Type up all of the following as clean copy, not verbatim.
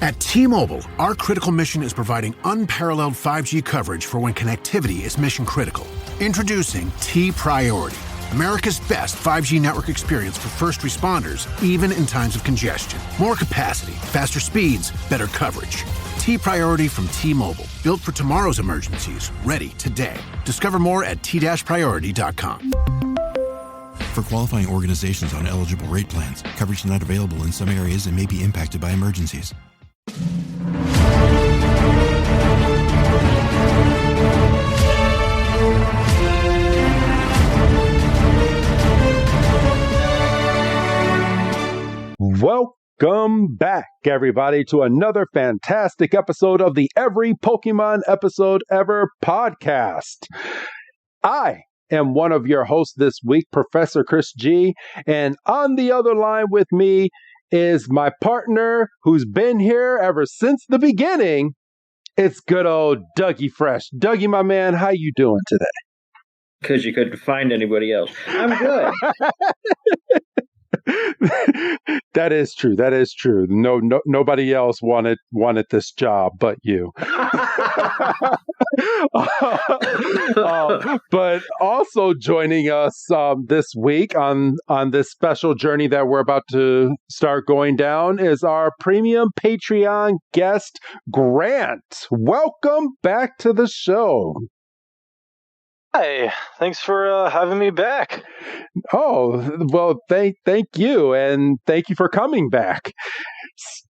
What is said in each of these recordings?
At T-Mobile, our critical mission is providing unparalleled 5G coverage for when connectivity is mission critical. Introducing T-Priority, America's best 5G network experience for first responders, even in times of congestion. More capacity, faster speeds, better coverage. T-Priority from T-Mobile, built for tomorrow's emergencies, ready today. Discover more at t-priority.com. For qualifying organizations on eligible rate plans, coverage not available in some areas and may be impacted by emergencies. Welcome back, everybody, to another fantastic episode of the Every Pokemon Episode Ever podcast. I am one of your hosts this week, Professor Chris G, and on the other line with me is my partner who's been here ever since the beginning. It's good old Dougie Fresh. Dougie, my man, how you doing today? Because you couldn't find anybody else. I'm good. That is true. That is true. Nobody else wanted this job but you. But also joining us this week on this special journey that we're about to start going down is our premium Patreon guest, Grant. Welcome back to the show. Hi, thanks for having me back. Oh, well, thank you, and thank you for coming back.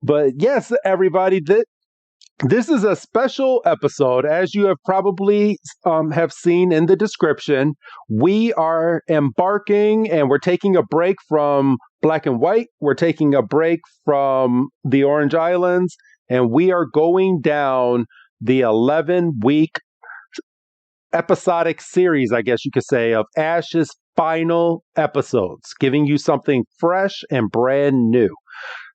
But yes, everybody, this is a special episode. As you have probably have seen in the description, we are embarking and we're taking a break from Black and White. We're taking a break from the Orange Islands, and we are going down the 11-week episodic series, I guess you could say, of Ash's final episodes, giving you something fresh and brand new.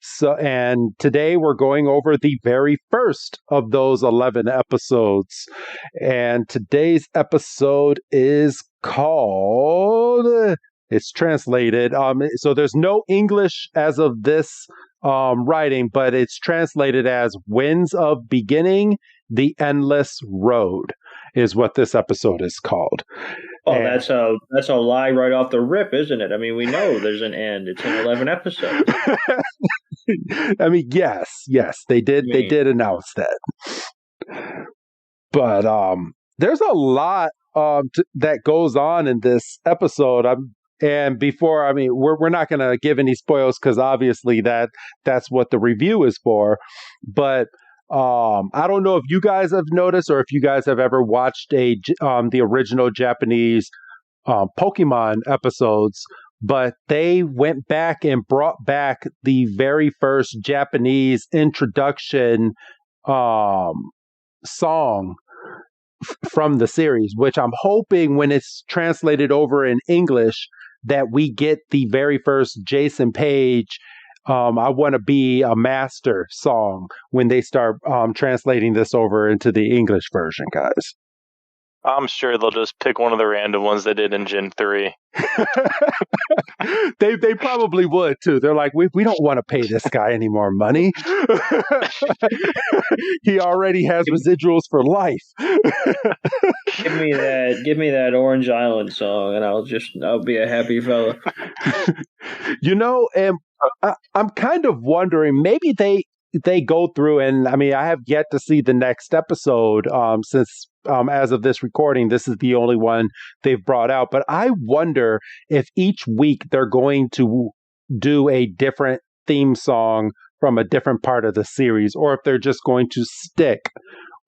So, and today we're going over the very first of those 11 episodes. And today's episode is called, it's translated, so there's no English as of this writing, but it's translated as Winds of Beginning, The Endless Road, is what this episode is called. Oh, and that's a lie right off the rip, isn't it? I mean, we know there's an end. It's in 11 episodes. I mean, yes, they did announce that. But there's a lot that goes on in this episode. And before, I mean, we're not going to give any spoils because obviously that's what the review is for. But I don't know if you guys have noticed or if you guys have ever watched the original Japanese Pokemon episodes, but they went back and brought back the very first Japanese introduction song from the series, which I'm hoping when it's translated over in English that we get the very first Jason Page I Want to Be a Master song when they start translating this over into the English version, guys. I'm sure they'll just pick one of the random ones they did in Gen 3. They probably would, too. They're like, we don't want to pay this guy any more money. He already has residuals for life. Give me that Orange Island song, and I'll be a happy fella. And I'm kind of wondering, maybe they go through, and I mean, I have yet to see the next episode since as of this recording, this is the only one they've brought out. But I wonder if each week they're going to do a different theme song from a different part of the series, or if they're just going to stick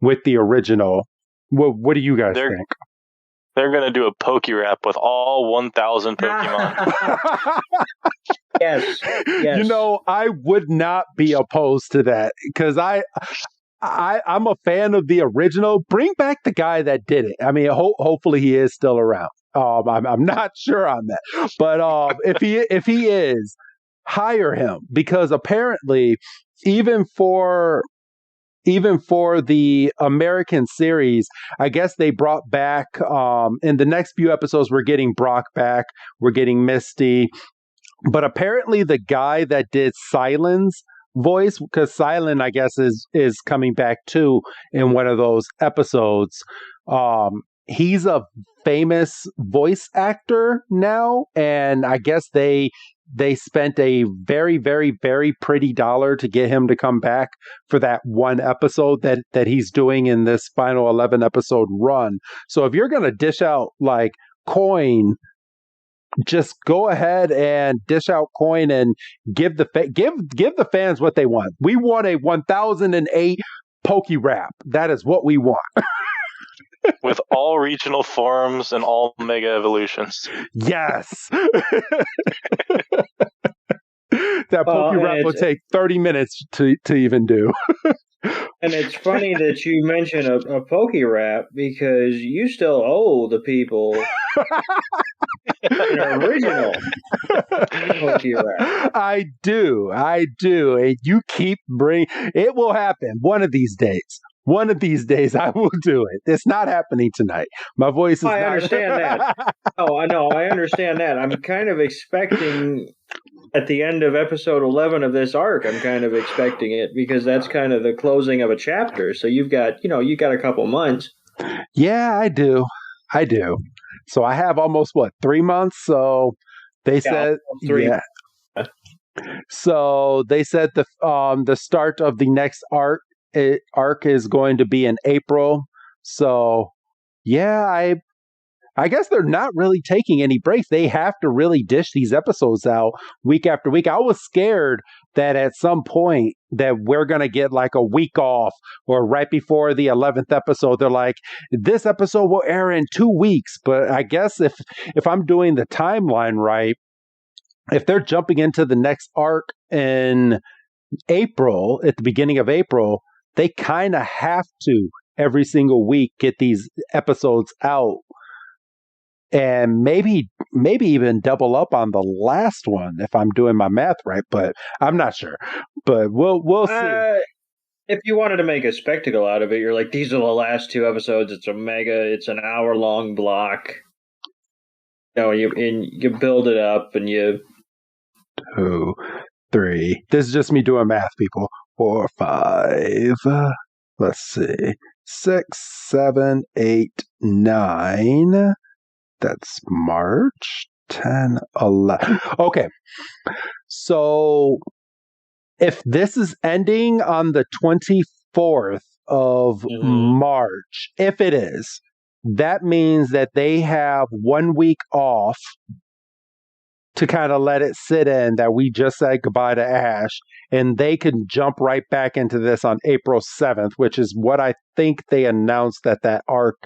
with the original. What do you guys think? They're going to do a Poke Rap with all 1,000 Pokemon. Yes. I would not be opposed to that because I'm a fan of the original. Bring back the guy that did it. I mean, hopefully he is still around. I'm not sure on that, but if he is, hire him, because apparently even for the American series, I guess they brought back in the next few episodes, we're getting Brock back, we're getting Misty. But apparently the guy that did Silence voice, because Silent, I guess, is coming back too in one of those episodes. He's a famous voice actor now, and I guess they spent a very, very, very pretty dollar to get him to come back for that one episode that he's doing in this final 11 episode run. So if you're going to dish out like coin, just go ahead and dish out coin and give the fans what they want. We want a 1008 Poke Rap. That is what we want. With all regional forms and all mega evolutions. Yes. That Poke Rap will take 30 minutes to even do. And it's funny that you mention a Poke Rap because you still owe the people an original Poke Rap. I do. And you keep bringing it. Will happen one of these days. One of these days, I will do it. It's not happening tonight. My voice is I understand that. Oh, I know. I understand that. I'm kind of expecting at the end of episode 11 of this arc, I'm kind of expecting it because that's kind of the closing of a chapter. So you've got a couple months. Yeah, I do. So I have almost 3 months. So they said 3. Yeah. So they said the start of the next arc is going to be in April. So yeah, I guess they're not really taking any breaks. They have to really dish these episodes out week after week. I was scared that at some point that we're going to get like a week off, or right before the 11th episode, they're like, this episode will air in 2 weeks. But I guess if I'm doing the timeline right, if they're jumping into the next arc in April, at the beginning of April, they kind of have to every single week get these episodes out, and maybe even double up on the last one if I'm doing my math right, but I'm not sure. But we'll see. If you wanted to make a spectacle out of it, you're like, these are the last 2 episodes. It's it's an hour-long block. You build it up and you 2, 3. This is just me doing math, people. 4, 5. Let's see. 6, 7, 8, 9. That's March. 10, 11. Okay. So if this is ending on the 24th of March, if it is, that means that they have 1 week off to kind of let it sit in that we just said goodbye to Ash, and they can jump right back into this on April 7th, which is what I think they announced that arc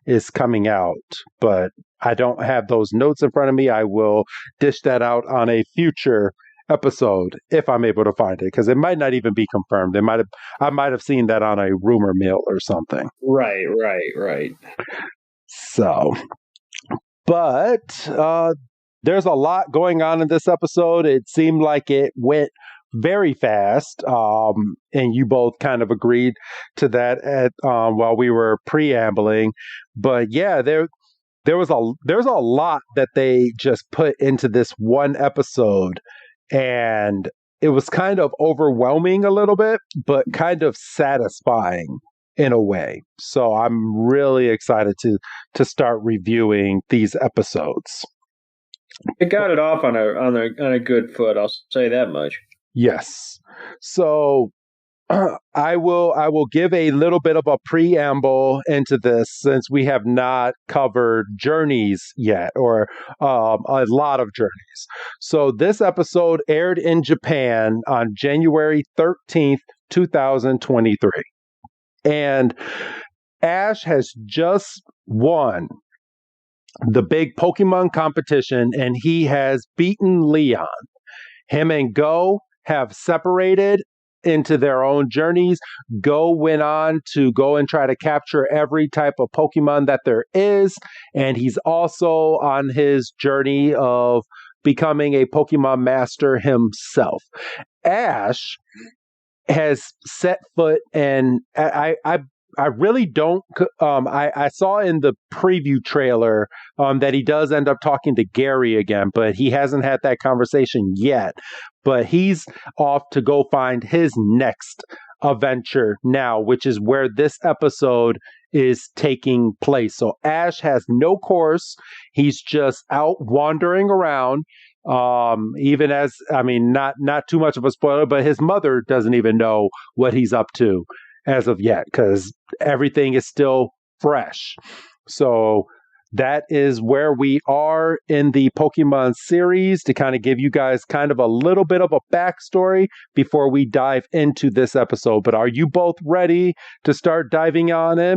is coming out. But I don't have those notes in front of me. I will dish that out on a future episode if I'm able to find it, because it might not even be confirmed. I might have seen that on a rumor mill or something. Right. So, but there's a lot going on in this episode. It seemed like it went very fast, and you both kind of agreed to that while we were preambling. But yeah, there's a lot that they just put into this one episode, and it was kind of overwhelming a little bit, but kind of satisfying in a way. So I'm really excited to start reviewing these episodes. It got it off on a good foot. I'll say that much. Yes. So I will give a little bit of a preamble into this, since we have not covered journeys yet, or a lot of journeys. So this episode aired in Japan on January 13th, 2023. And Ash has just won the big Pokemon competition, and he has beaten Leon. Him and Go have separated into their own journeys. Go went on to go and try to capture every type of Pokemon that there is, and he's also on his journey of becoming a Pokemon master himself. Ash has set foot, and I really don't. I saw in the preview trailer that he does end up talking to Gary again, but he hasn't had that conversation yet. but he's off to go find his next adventure now, which is where this episode is taking place. So Ash has no course. He's just out wandering around. Even as, I mean, not too much of a spoiler, but his mother doesn't even know what he's up to as of yet, because everything is still fresh. So that is where we are in the Pokemon series, to kind of give you guys kind of a little bit of a backstory before we dive into this episode. But are you both ready to start diving on in?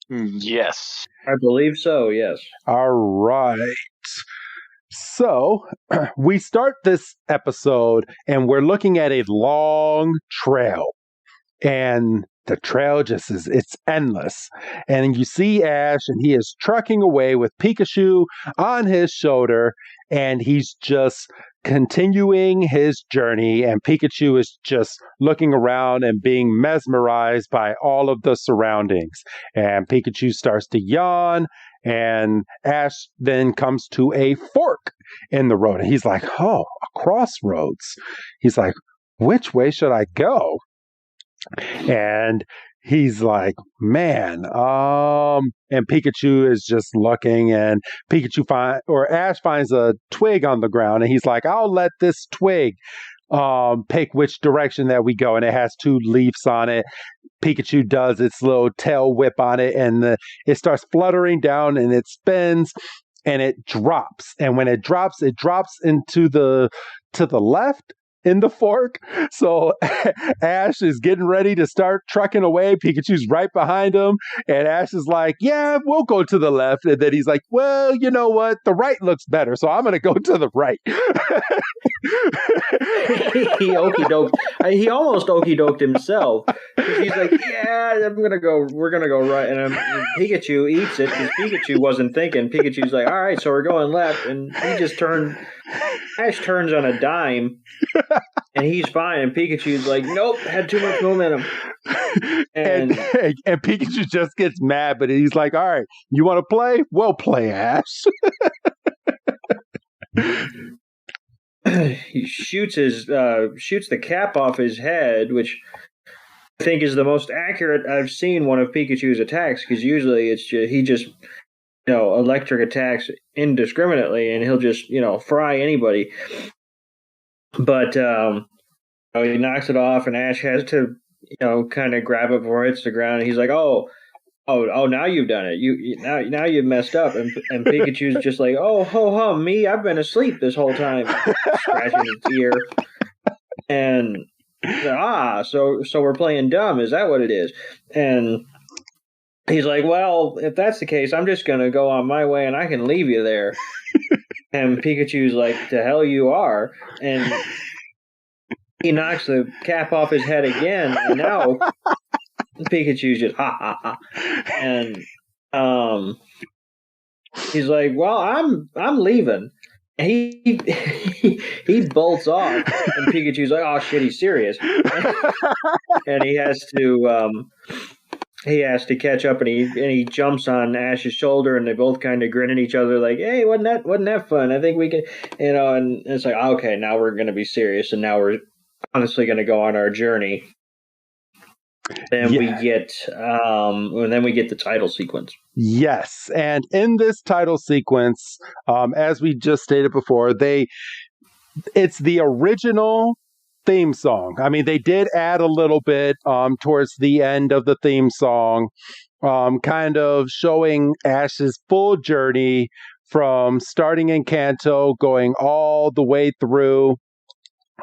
Yes. I believe so, yes. All right. So we start this episode and we're looking at a long trail, and the trail just it's endless. And you see Ash, and he is trucking away with Pikachu on his shoulder, and he's just continuing his journey. And Pikachu is just looking around and being mesmerized by all of the surroundings. And Pikachu starts to yawn, and Ash then comes to a fork in the road. And he's like, oh, a crossroads. He's like, which way should I go? And he's like, man, and Pikachu is just looking, and Ash finds a twig on the ground, and he's like, I'll let this twig pick which direction that we go. And it has 2 leaves on it. Pikachu does its little tail whip on it, and it starts fluttering down, and it spins, and it drops. And when it drops into to the left in the fork. So Ash is getting ready to start trucking away. Pikachu's right behind him, and Ash is like, yeah, we'll go to the left. And then he's like, well, you know what? The right looks better, so I'm going to go to the right. He okey-doked. He almost okey-doked himself. He's like, yeah, we're going to go right. And Pikachu eats it because Pikachu wasn't thinking. Pikachu's like, all right, so we're going left. And Ash turns on a dime, and he's fine. And Pikachu's like, nope, had too much momentum. And Pikachu just gets mad, but he's like, all right, you want to play? Well, play, Ash. He shoots the cap off his head, which I think is the most accurate I've seen one of Pikachu's attacks, because usually he just electric attacks indiscriminately, and he'll just fry anybody. But he knocks it off, and Ash has to kind of grab it before it hits the ground. And he's like, oh, now you've done it. Now you've messed up. And Pikachu's just like, oh, ho hum, me, I've been asleep this whole time, scratching his ear. And so we're playing dumb. Is that what it is? And he's like, well, if that's the case, I'm just going to go on my way, and I can leave you there. And Pikachu's like, the hell you are. And he knocks the cap off his head again, and now Pikachu's just ha ha ha. And he's like, well, I'm leaving. And he bolts off, and Pikachu's like, oh shit, he's serious. And he has to catch up, and he jumps on Ash's shoulder, and they both kind of grin at each other like, hey, wasn't that fun? I think we can, and it's like, okay, now we're going to be serious, and now we're honestly going to go on our journey. Then we get the title sequence. Yes, and in this title sequence, as we just stated before, it's the original theme song. I mean, they did add a little bit towards the end of the theme song, kind of showing Ash's full journey from starting in Kanto, going all the way through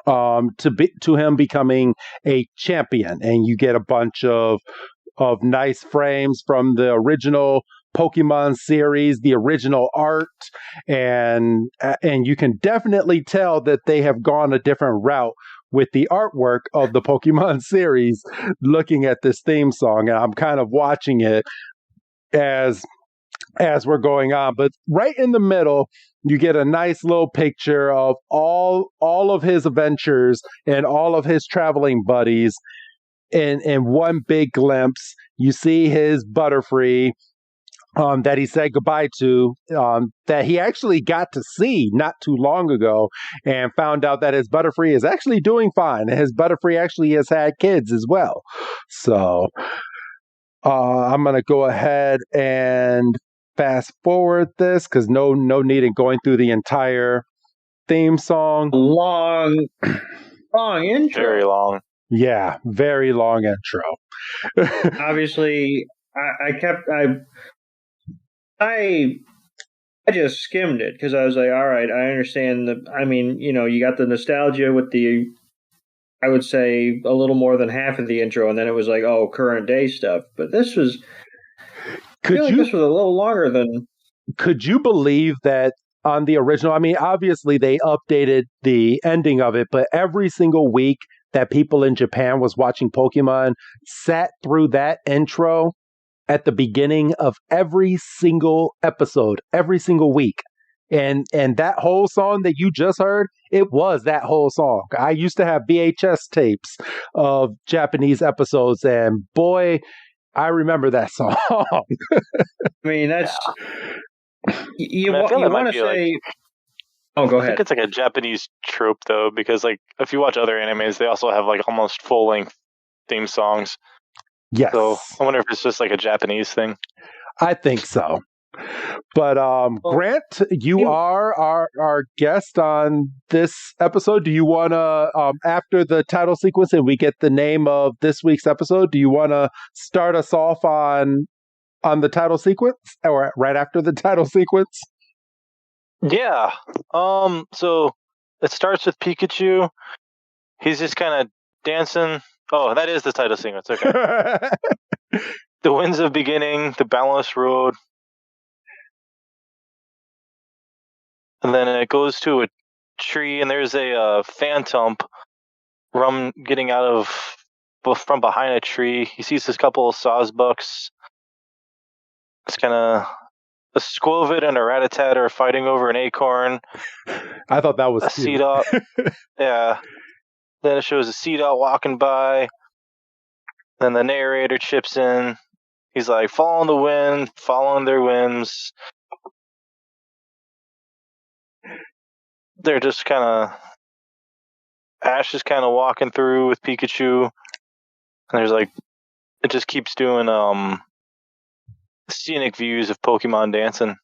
to him becoming a champion. And you get a bunch of nice frames from the original Pokemon series, the original art, and you can definitely tell that they have gone a different route with the artwork of the Pokemon series, looking at this theme song. And I'm kind of watching it as we're going on. But right in the middle, you get a nice little picture of all of his adventures and all of his traveling buddies in one big glimpse. You see his Butterfree that he said goodbye to, that he actually got to see not too long ago, and found out that his Butterfree is actually doing fine. And his Butterfree actually has had kids as well. So I'm going to go ahead and fast forward this because no need in going through the entire theme song. Long intro. Very long. Yeah, very long intro. Obviously, I just skimmed it because I was like, all right, I understand you got the nostalgia with the, I would say, a little more than half of the intro, and then it was like, oh, current day stuff. But this was, this was a little longer than. Could you believe that on the original? I mean, obviously they updated the ending of it, but every single week that people in Japan was watching Pokemon sat through that intro at the beginning of every single episode, every single week. And that whole song that you just heard, it was that whole song. I used to have VHS tapes of Japanese episodes, and boy, I remember that song. I mean, that's you want to say. Oh, go ahead. I think it's like a Japanese trope, though, because like if you watch other animes, they also have like almost full-length theme songs. Yes. So I wonder if it's just like a Japanese thing. I think so. But Grant, you are our guest on this episode. Do you want to, after the title sequence and we get the name of this week's episode, do you want to start us off on the title sequence, or right after the title sequence? Yeah. So it starts with Pikachu. He's just kind of dancing. Oh, that is the title sequence. Okay. The winds of beginning, the boundless road. And then it goes to a tree, and there's a phantom getting out from behind a tree. He sees this couple of Sawsbucks. It's kind of a Squovid and a Rattata are fighting over an acorn. I thought that was a cute. Seedot. Yeah. Then it shows a Seedot walking by. Then the narrator chips in. He's like, following the wind, following their whims. They're just kind of... Ash is kind of walking through with Pikachu. And there's like... It just keeps doing scenic views of Pokemon dancing.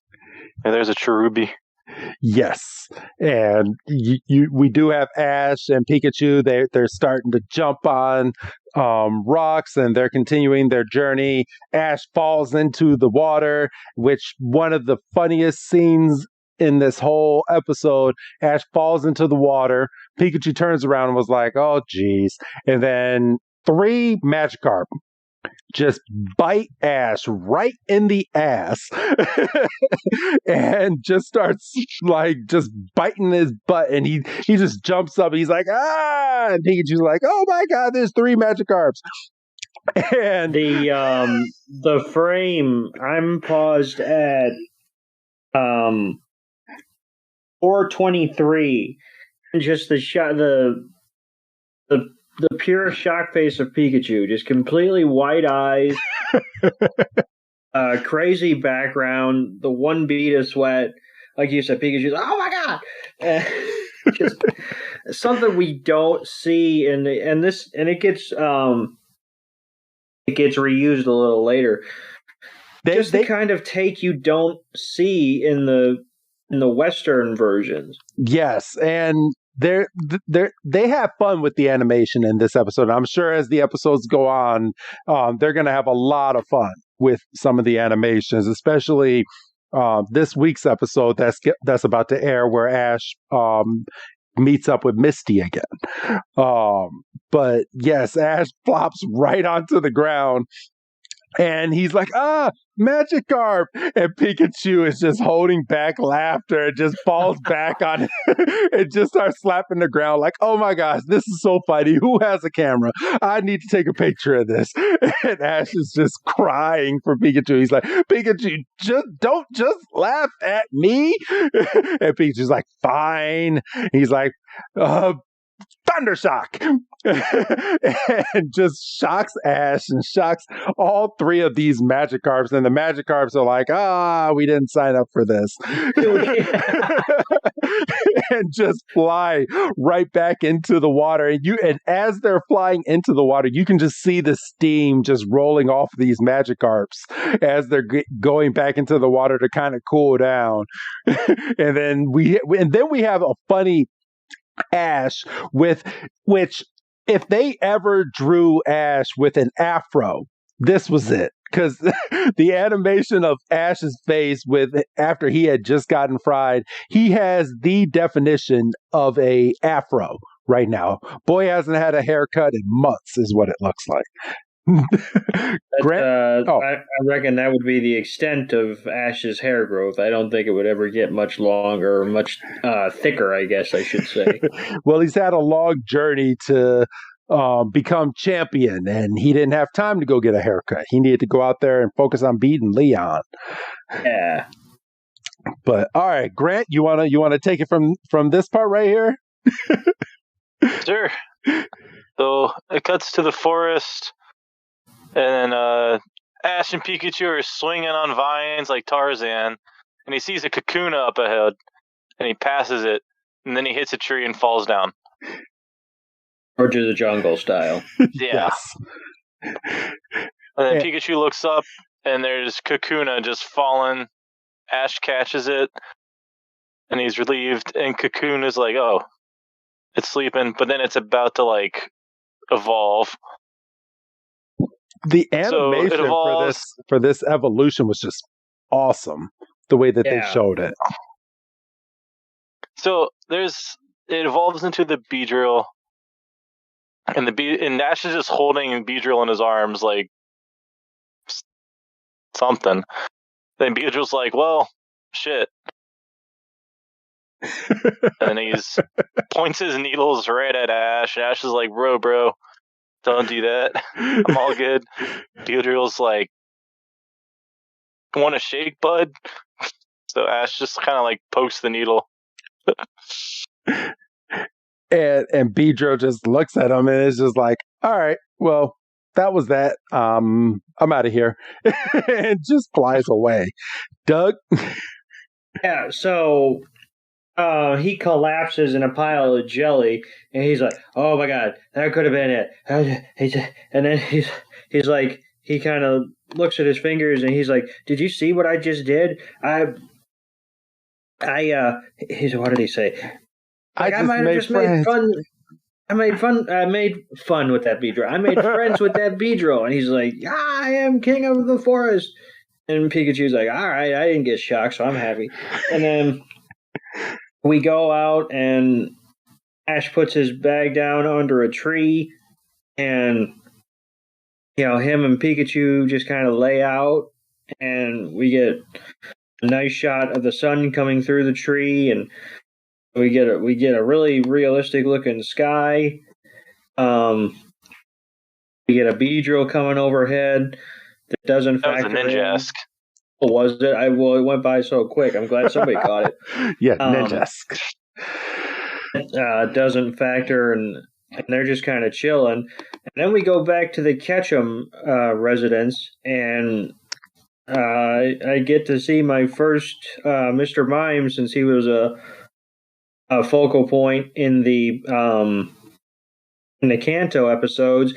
And there's a Cherubi. Yes, and we do have Ash and Pikachu. They're starting to jump on rocks, and they're continuing their journey. Ash falls into the water, which one of the funniest scenes in this whole episode. Ash falls into the water. Pikachu turns around and was like, "Oh, geez!" And then 3 Magikarp just bite Ash right in the ass and just starts like just biting his butt, and he just jumps up. He's like, ah, and Pikachu's like, oh my god, there's 3 Magikarps. And the frame, I'm paused at 423, and just the shot, the pure shock face of Pikachu, just completely white eyes, crazy background, the one bead of sweat, like you said, Pikachu's like, oh my god, just something we don't see in this, and it gets reused a little later. The kind of take you don't see in the Western versions. Yes, and they have fun with the animation in this episode. I'm sure as the episodes go on, they're going to have a lot of fun with some of the animations, especially this week's episode that's about to air, where Ash meets up with Misty again. But yes, Ash flops right onto the ground. And he's like, Magikarp! And Pikachu is just holding back laughter and just falls back on it and just starts slapping the ground like, oh my gosh, this is so funny. Who has a camera? I need to take a picture of this. And Ash is just crying for Pikachu. He's like, Pikachu, don't laugh at me. And Pikachu's like, fine. He's like, Thundershock, and just shocks Ash and shocks all three of these Magikarps. And the Magikarps are like, we didn't sign up for this. And just fly right back into the water. And as they're flying into the water, you can just see the steam just rolling off these Magikarps as they're going back into the water to kind of cool down. And then we have a funny Ash which if they ever drew Ash with an afro, this was it. Because the animation of Ash's face after he had just gotten fried, he has the definition of a afro right now. Boy hasn't had a haircut in months, is what it looks like. I reckon that would be the extent of Ash's hair growth. I don't think it would ever get much longer or much thicker, I guess I should say. Well, he's had a long journey to become champion, and he didn't have time to go get a haircut. He needed to go out there and focus on beating Leon. Yeah. But all right, Grant, you wanna take it from this part right here? Sure. So it cuts to the forest, and then Ash and Pikachu are swinging on vines like Tarzan, and he sees a Kakuna up ahead, and he passes it, and then he hits a tree and falls down. George of the Jungle style. Yeah. Yes. And then Pikachu looks up, and there's Kakuna just falling. Ash catches it, and he's relieved, and Kakuna's like, oh, it's sleeping, but then it's about to, evolve. The animation for this evolution was just awesome. The way that they showed it. So it evolves into the Beedrill, and Ash is just holding Beedrill in his arms like something. Then Beedrill's like, well, shit. And he's points his needles right at Ash. And Ash is like, bro, don't do that. I'm all good. Beedrill's like, want a shake, bud? So Ash just kind of pokes the needle. And Beedrill just looks at him and is just like, all right, well, that was that. I'm out of here. And just flies away. Doug? Yeah, so he collapses in a pile of jelly, and he's like, oh my god, that could have been it. And then he's like, he kind of looks at his fingers, and he's like, did you see what I just did? What did he say? I made fun. I made fun with that Beedrill. I made friends with that Beedrill. And he's like, I am king of the forest. And Pikachu's like, all right, I didn't get shocked, so I'm happy. And then we go out, and Ash puts his bag down under a tree, and him and Pikachu just kind of lay out, and we get a nice shot of the sun coming through the tree, and we get a really realistic looking sky. We get a Beedrill coming overhead that doesn't factor in. That was a Ninjask. Was it? It went by so quick. I'm glad somebody caught it. Yeah, Ninjask. Doesn't factor, and they're just kind of chilling. And then we go back to the Ketchum residence, and I get to see my first Mr. Mime, since he was a focal point in the Kanto episodes.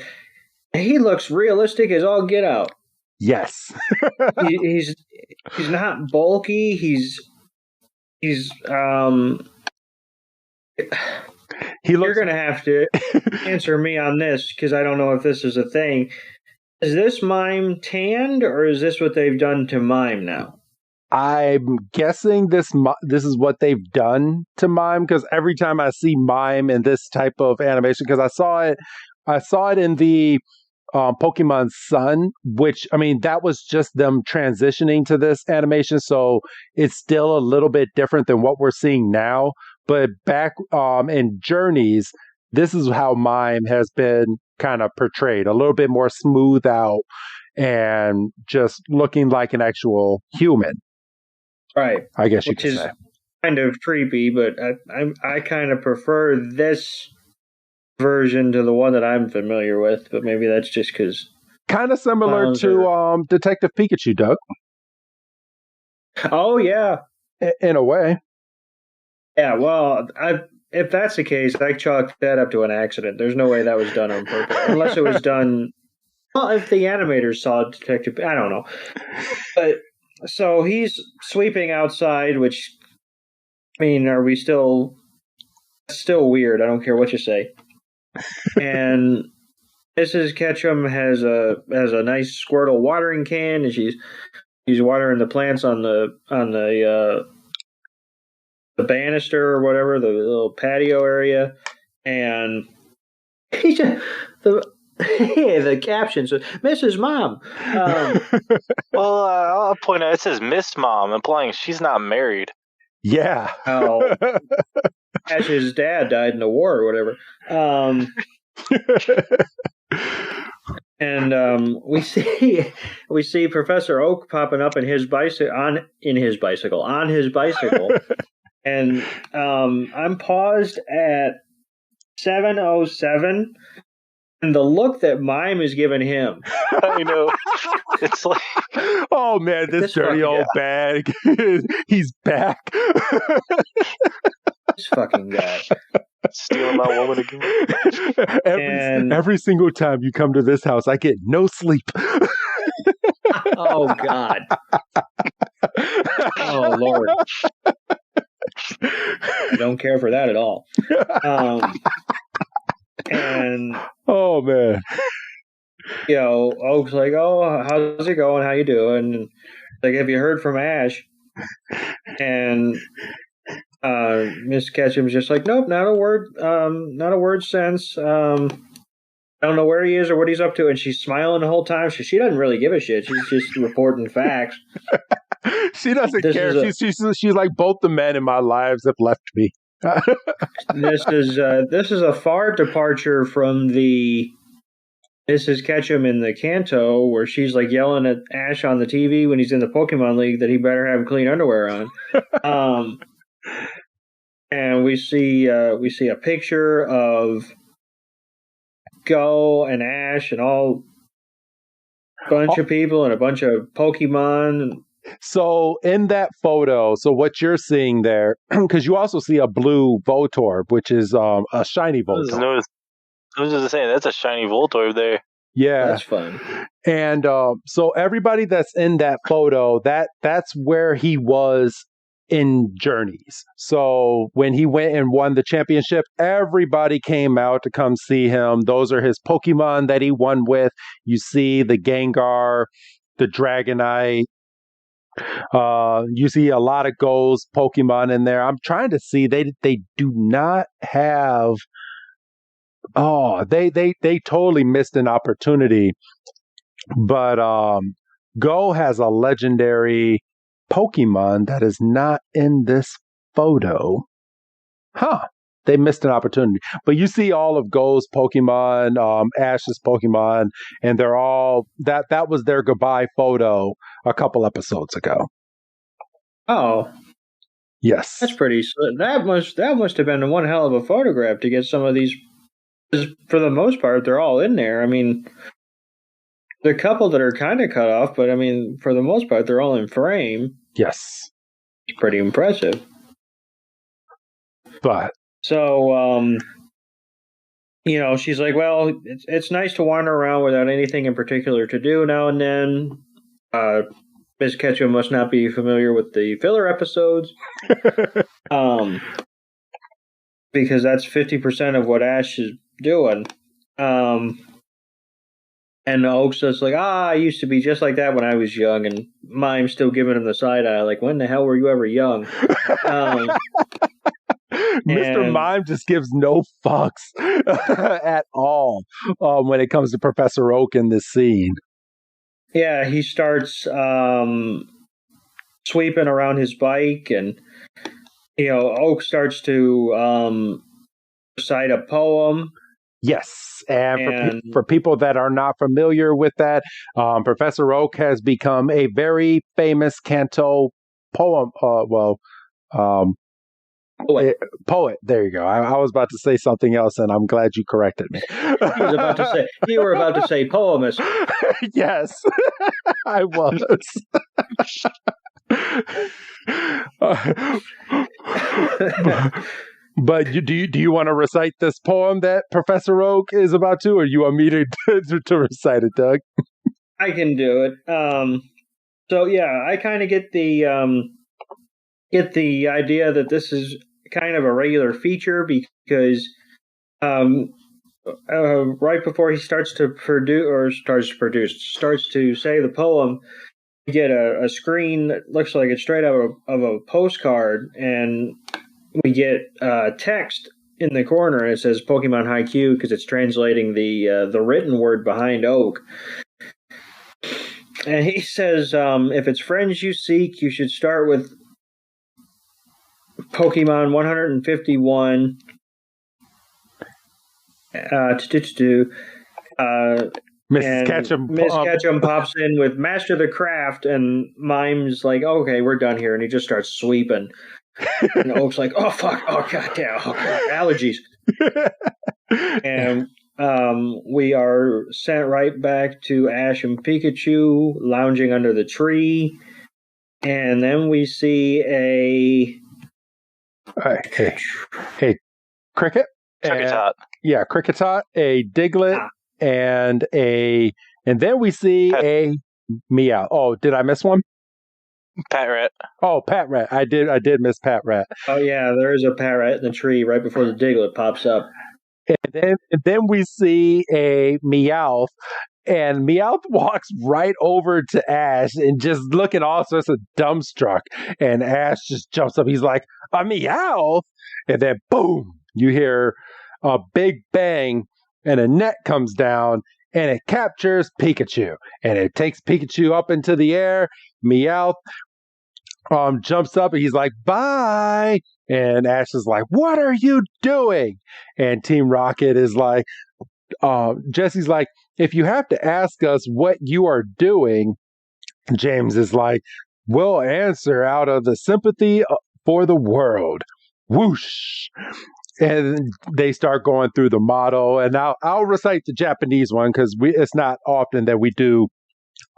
He looks realistic as all get out. Yes. he's not bulky. You're going to have to answer me on this, because I don't know if this is a thing. Is this Mime tanned, or is this what they've done to Mime now? I'm guessing this is what they've done to Mime, because every time I see Mime in this type of animation, because I saw it in the Pokemon Sun, which, I mean, that was just them transitioning to this animation, so it's still a little bit different than what we're seeing now. But back in Journeys, this is how Mime has been kind of portrayed, a little bit more smooth out and just looking like an actual human. Right. I guess you could say. Kind of creepy, but I kind of prefer this version to the one that I'm familiar with, but maybe that's just because. Kind of similar to Detective Pikachu, Doug. Oh, yeah. In a way. Yeah, well, if that's the case, I chalk that up to an accident. There's no way that was done on purpose. Unless it was done. Well, if the animators saw Detective. I don't know. But so he's sweeping outside, which. I mean, are we still. Still weird. I don't care what you say. And Mrs. Ketchum has a nice Squirtle watering can, and she's watering the plants on the banister or whatever, the little patio area, and the caption says Mrs. Mom. Well, I'll point out it says Miss Mom, implying she's not married. Yeah. Oh, Ash's dad died in the war or whatever. And we see Professor Oak popping up on his bicycle, and I'm paused at 7:07, and the look that Mime is giving him. I know. It's like, oh man, this dirty old bag. He's back. This fucking guy. Stealing my woman again. Every single time you come to this house, I get no sleep. Oh God. Oh Lord. I don't care for that at all. And oh man. Oak's like, oh, how's it going? How you doing? And like, have you heard from Ash? And Miss Ketchum's just like, nope, not a word since. I don't know where he is or what he's up to. And she's smiling the whole time. She doesn't really give a shit. She's just reporting facts. She doesn't care. She's like, both the men in my lives have left me. This is a far departure from the Mrs. Ketchum in the Kanto, where she's like yelling at Ash on the TV when he's in the Pokemon League that he better have clean underwear on. And we see a picture of Go and Ash and all bunch of people and a bunch of Pokemon. So in that photo, so what you're seeing there, because you also see a blue Voltorb, which is a shiny Voltorb. I was just saying, that's a shiny Voltorb there. Yeah. That's fun. And so everybody that's in that photo, that's where he was in Journeys. So when he went and won the championship, everybody came out to come see him. Those are his Pokemon that he won with. You see the Gengar, the Dragonite. You see a lot of Go's Pokemon in there. I'm trying to see. They do not have. Oh, they totally missed an opportunity. But Go has a legendary Pokemon that is not in this photo. Huh. They missed an opportunity. But you see all of Go's Pokemon, Ash's Pokemon, and they're all that was their goodbye photo a couple episodes ago. Oh. Yes. That's pretty slick. That must have been one hell of a photograph to get some of these. For the most part, they're all in there. I mean, the couple that are kind of cut off, but I mean, for the most part, they're all in frame. Yes. It's pretty impressive. But so, she's like, well, it's nice to wander around without anything in particular to do now and then. Miss Ketchum must not be familiar with the filler episodes. Because that's 50% of what Ash is doing. And Oak's just like, I used to be just like that when I was young, and Mime's still giving him the side eye, like, when the hell were you ever young? Mr. Mime just gives no fucks at all when it comes to Professor Oak in this scene. Yeah, he starts sweeping around his bike, and Oak starts to recite a poem. Yes, and for people that are not familiar with that, Professor Oak has become a very famous Kanto poem. Poet. There you go. I was about to say something else, and I'm glad you corrected me. You were about to say poemist. Yes, I was. But do you want to recite this poem that Professor Oak is about to, or you want me to recite it, Doug? I can do it. So yeah, I kind of get the idea that this is kind of a regular feature because right before he starts to say the poem, you get a screen that looks like it's straight out of a postcard, and we get text in the corner, and it says Pokemon Haikyuu because it's translating the written word behind Oak. And he says, if it's friends you seek, you should start with Pokemon 151. Mrs. Ketchum. Miss Ketchum pops in with Master the Craft, and Mime's like, okay, we're done here. And he just starts sweeping. And Oak's like, oh, fuck. Oh, goddamn. Oh, God. Allergies. And we are sent right back to Ash and Pikachu lounging under the tree. And then we see a... Hey, Cricket? Kricketot. Yeah, Kricketot, a Diglett, and then we see a Meow. Oh, did I miss one? Pat Rat. Oh, Pat Rat. I did miss Pat Rat. Oh yeah, there is a Pat Rat in the tree right before the Diglett pops up. And then we see a Meowth, and Meowth walks right over to Ash and just looking all sorts of dumbstruck. And Ash just jumps up. He's like, a Meowth? And then boom, you hear a big bang, and a net comes down, and it captures Pikachu. And it takes Pikachu up into the air. Meowth jumps up, and he's like, bye. And Ash is like, what are you doing? And Team Rocket is like, Jesse's like, if you have to ask us what you are doing, James is like, we'll answer out of the sympathy for the world. Whoosh. And they start going through the motto, and I'll recite the Japanese one because it's not often that we do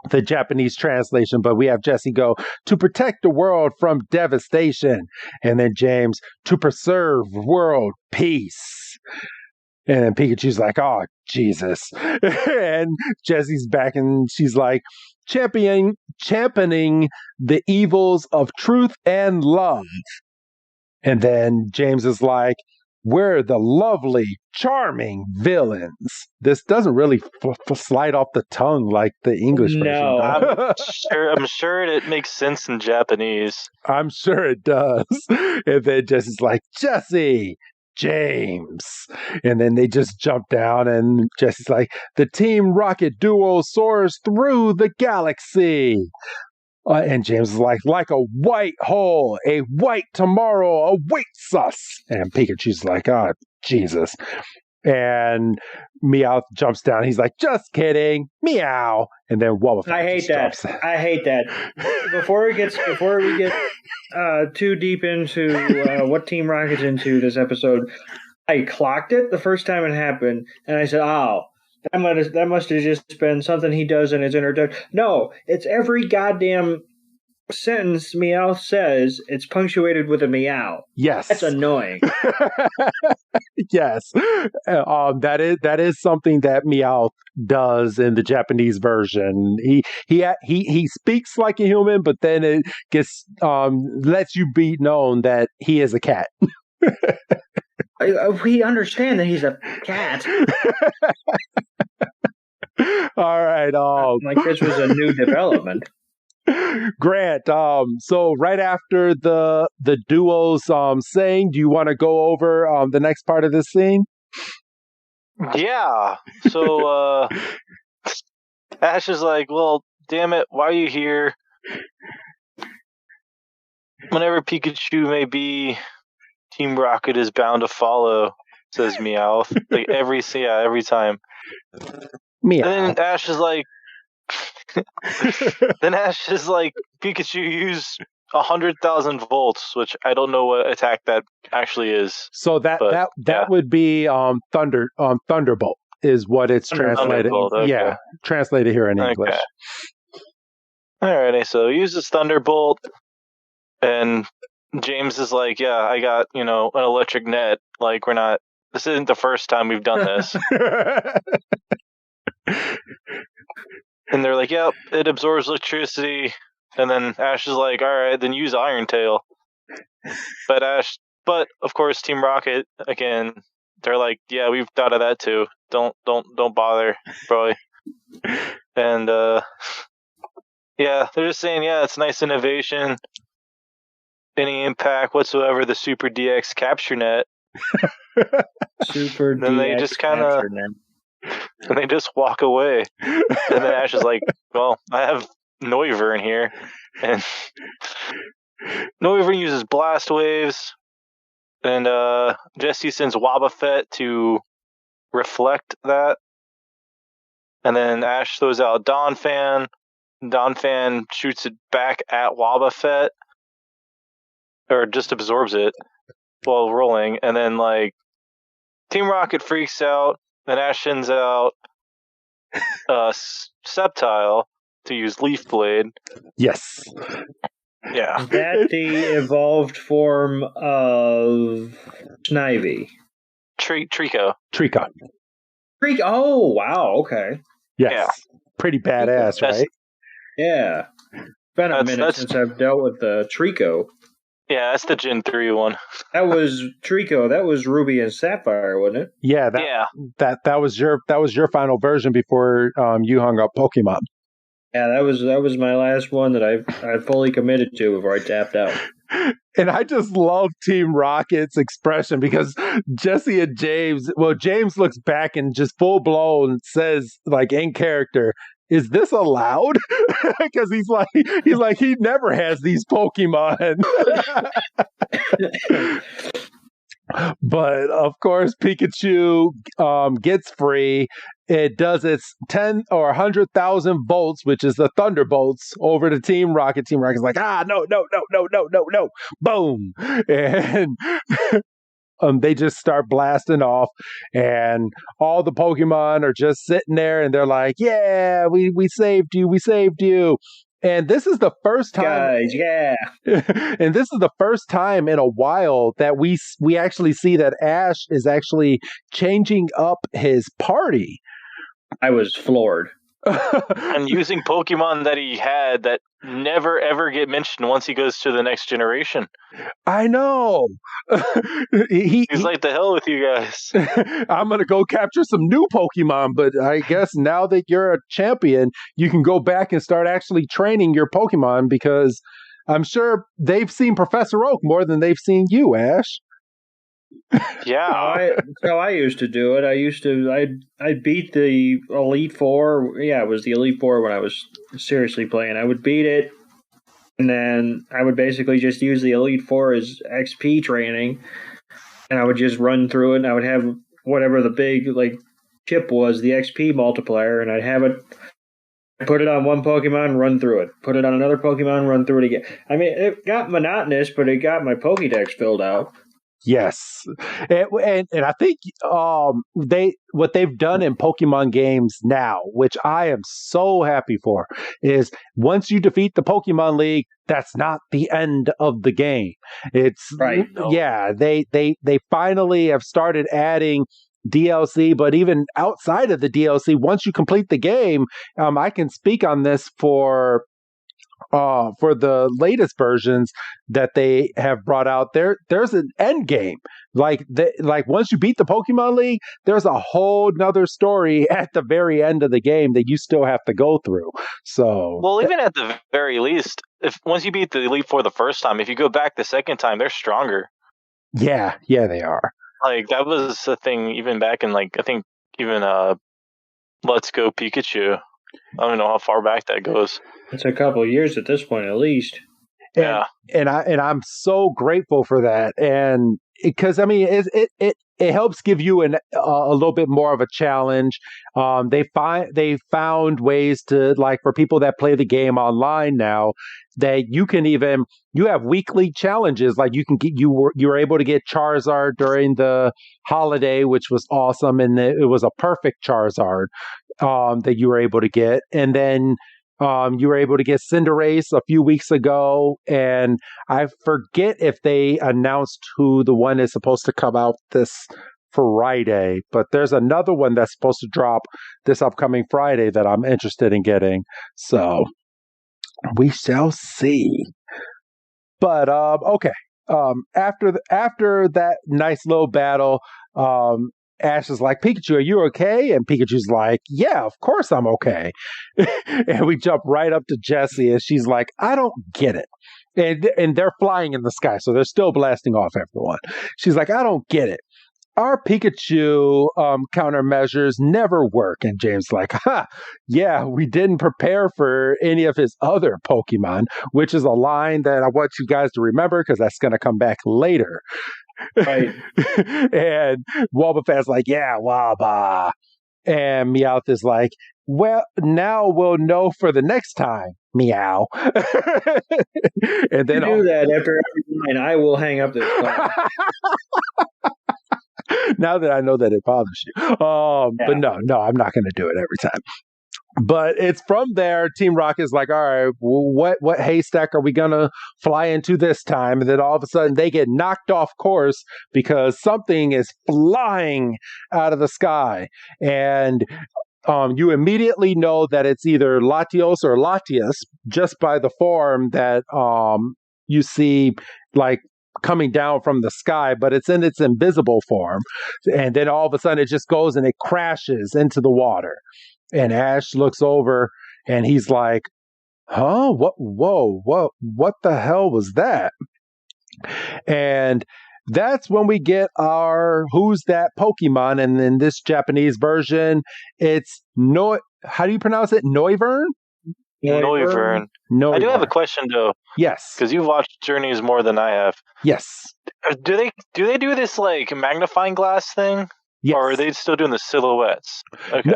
the Japanese translation, but we have Jesse go, to protect the world from devastation. And then James, to preserve world peace. And then Pikachu's like, oh, Jesus. And Jesse's back, and she's like, championing the evils of truth and love. And then James is like, we're the lovely, charming villains. This doesn't really slide off the tongue like the English version. No, I'm sure it makes sense in Japanese. I'm sure it does. And then Jesse's like, Jesse, James. And then they just jump down, and Jesse's like, the Team Rocket duo soars through the galaxy. And James is like a white hole, a white tomorrow awaits us. And Pikachu's like, oh, Jesus. And Meowth jumps down. He's like, just kidding. Meow. And then Wobbuffet. I hate that. Before we get too deep into what Team Rocket's into this episode, I clocked it the first time it happened, and I said, oh, that must have just been something he does in his introduction. No, it's every goddamn sentence Meowth says, it's punctuated with a meow. Yes. That's annoying. Yes. That is something that Meowth does in the Japanese version. He speaks like a human, but then it gets lets you be known that he is a cat. We understand that he's a cat. All right. Like this was a new development. Grant, so right after the duo's saying, do you want to go over the next part of this scene? Yeah. So Ash is like, well, damn it, why are you here? Whenever Pikachu may be, Team Rocket is bound to follow, says Meowth. Like every time. Meow. And then Ash is like, Pikachu, use 100,000 volts, which I don't know what attack that actually is. So that would be Thunderbolt is what it's translated. Okay. Yeah, translated here in English. Okay. Alrighty, so he uses Thunderbolt, and James is like, "Yeah, I got an electric net. Like, this isn't the first time we've done this." And they're like, "Yep, it absorbs electricity." And then Ash is like, "All right, then use Iron Tail." But of course, Team Rocket again. They're like, "Yeah, we've thought of that too. Don't bother, bro." And they're just saying, "Yeah, it's nice innovation. Any impact whatsoever, the Super DX Capture Net." Super. Then they just and they just walk away. And then Ash is like, "Well, I have Noivern in here," and Noivern uses blast waves, and Jesse sends Wobbuffet to reflect that, and then Ash throws out Donphan. Donphan shoots it back at Wobbuffet, or just absorbs it while rolling, and then Team Rocket freaks out, then Ash sends out Sceptile to use Leaf Blade. Yes. Yeah. Is that the evolved form of Snivy? Trico. Oh, wow, okay. Yes. Yeah. Pretty badass, right? Yeah. It's been a minute since I've dealt with the Trico. Yeah, that's the Gen 3 one. That was Trico. That was Ruby and Sapphire, wasn't it? Yeah, that was your final version before you hung up Pokemon. Yeah, that was my last one that I fully committed to before I tapped out. And I just love Team Rocket's expression because Jesse and James looks back and just full blown says, in character, "Is this allowed?" Because he's like he never has these Pokemon. But of course, Pikachu gets free. It does its 10 or 100,000 volts, which is the Thunderbolts, over to Team Rocket. Team Rocket's like, no, boom, and they just start blasting off, and all the Pokemon are just sitting there, and they're like, "Yeah, we saved you." And this is the first time, guys, yeah. And this is the first time in a while that we actually see that Ash is actually changing up his party. I was floored. And using Pokemon that he had that never ever get mentioned once he goes to the next generation. I know. He's like, "The hell with you guys. I'm going to go capture some new Pokemon, but I guess now that you're a champion, you can go back and start actually training your Pokemon, because I'm sure they've seen Professor Oak more than they've seen you, Ash." Yeah. That's how I used to do it. I'd beat the Elite Four. Yeah, it was the Elite Four when I was seriously playing. I would beat it, and then I would basically just use the Elite Four as XP training, and I would just run through it, and I would have whatever the big chip was, the XP multiplier, and I'd have it. Put it on one Pokemon, run through it. Put it on another Pokemon, run through it again. I mean, it got monotonous, but it got my Pokédex filled out. Yes, and I think what they've done in Pokemon games now, which I am so happy for, is once you defeat the Pokemon League, that's not the end of the game. It's right. Yeah, they finally have started adding DLC, but even outside of the DLC, once you complete the game, I can speak on this for the latest versions that they have brought out. There's an end game. Like once you beat the Pokemon League, there's a whole nother story at the very end of the game that you still have to go through. So, well, even at the very least, once you beat the Elite Four the first time, if you go back the second time, they're stronger. Yeah, they are. That was a thing even back in I think even Let's Go Pikachu. I don't know how far back that goes. It's a couple of years at this point, at least. And I'm so grateful for that. And because I mean, it helps give you a little bit more of a challenge. They found ways to, like, for people that play the game online now, that you have weekly challenges. Like you were able to get Charizard during the holiday, which was awesome, and it was a perfect Charizard that you were able to get, and then. You were able to get Cinderace a few weeks ago, and I forget if they announced who the one is supposed to come out this Friday, but there's another one that's supposed to drop this upcoming Friday that I'm interested in getting. So we shall see. But okay. After that nice little battle, Ash is like, Pikachu, are you okay? And Pikachu's like, yeah, of course I'm okay. And we jump right up to Jessie, and she's like, I don't get it. And they're flying in the sky, so they're still blasting off everyone. She's like, I don't get it. Our Pikachu countermeasures never work. And James is like, yeah, we didn't prepare for any of his other Pokemon, which is a line that I want you guys to remember because that's going to come back later. Right. And Wobbuffet's like, yeah, Wabba. And Meowth is like, well, now we'll know for the next time, Meow. And then do that after every line, I will hang up this phone. Now that I know that it bothers you. But no, I'm not going to do it every time. But it's from there, Team Rocket is like, all right, well, what haystack are we going to fly into this time? And then all of a sudden they get knocked off course because something is flying out of the sky. And you immediately know that it's either Latios or Latias just by the form that you see, like, coming down from the sky, but it's in its invisible form. And then all of a sudden it just goes and it crashes into the water. And Ash looks over and he's like, huh? What the hell was that? And that's when we get our Who's That Pokemon. And in this Japanese version, it's how do you pronounce it? Noivern? Noivern. I do have a question though. Yes. Because you've watched Journeys more than I have. Yes. Do they do this like magnifying glass thing? Yes. Or are they still doing the silhouettes? Okay.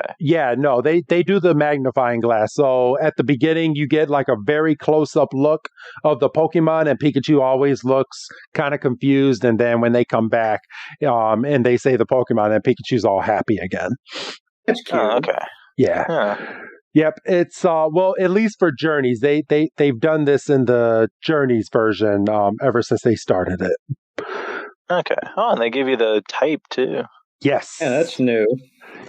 No, they do the magnifying glass. So at the beginning, you get like a very close-up look of the Pokemon, and Pikachu always looks kind of confused. And then when they come back and they say the Pokemon, then Pikachu's all happy again. That's cute. Oh, okay. Yeah. Yep. It's well, at least for Journeys, they've done this in the Journeys version ever since they started it. Okay. Oh, and they give you the type too. Yes. Yeah, that's new.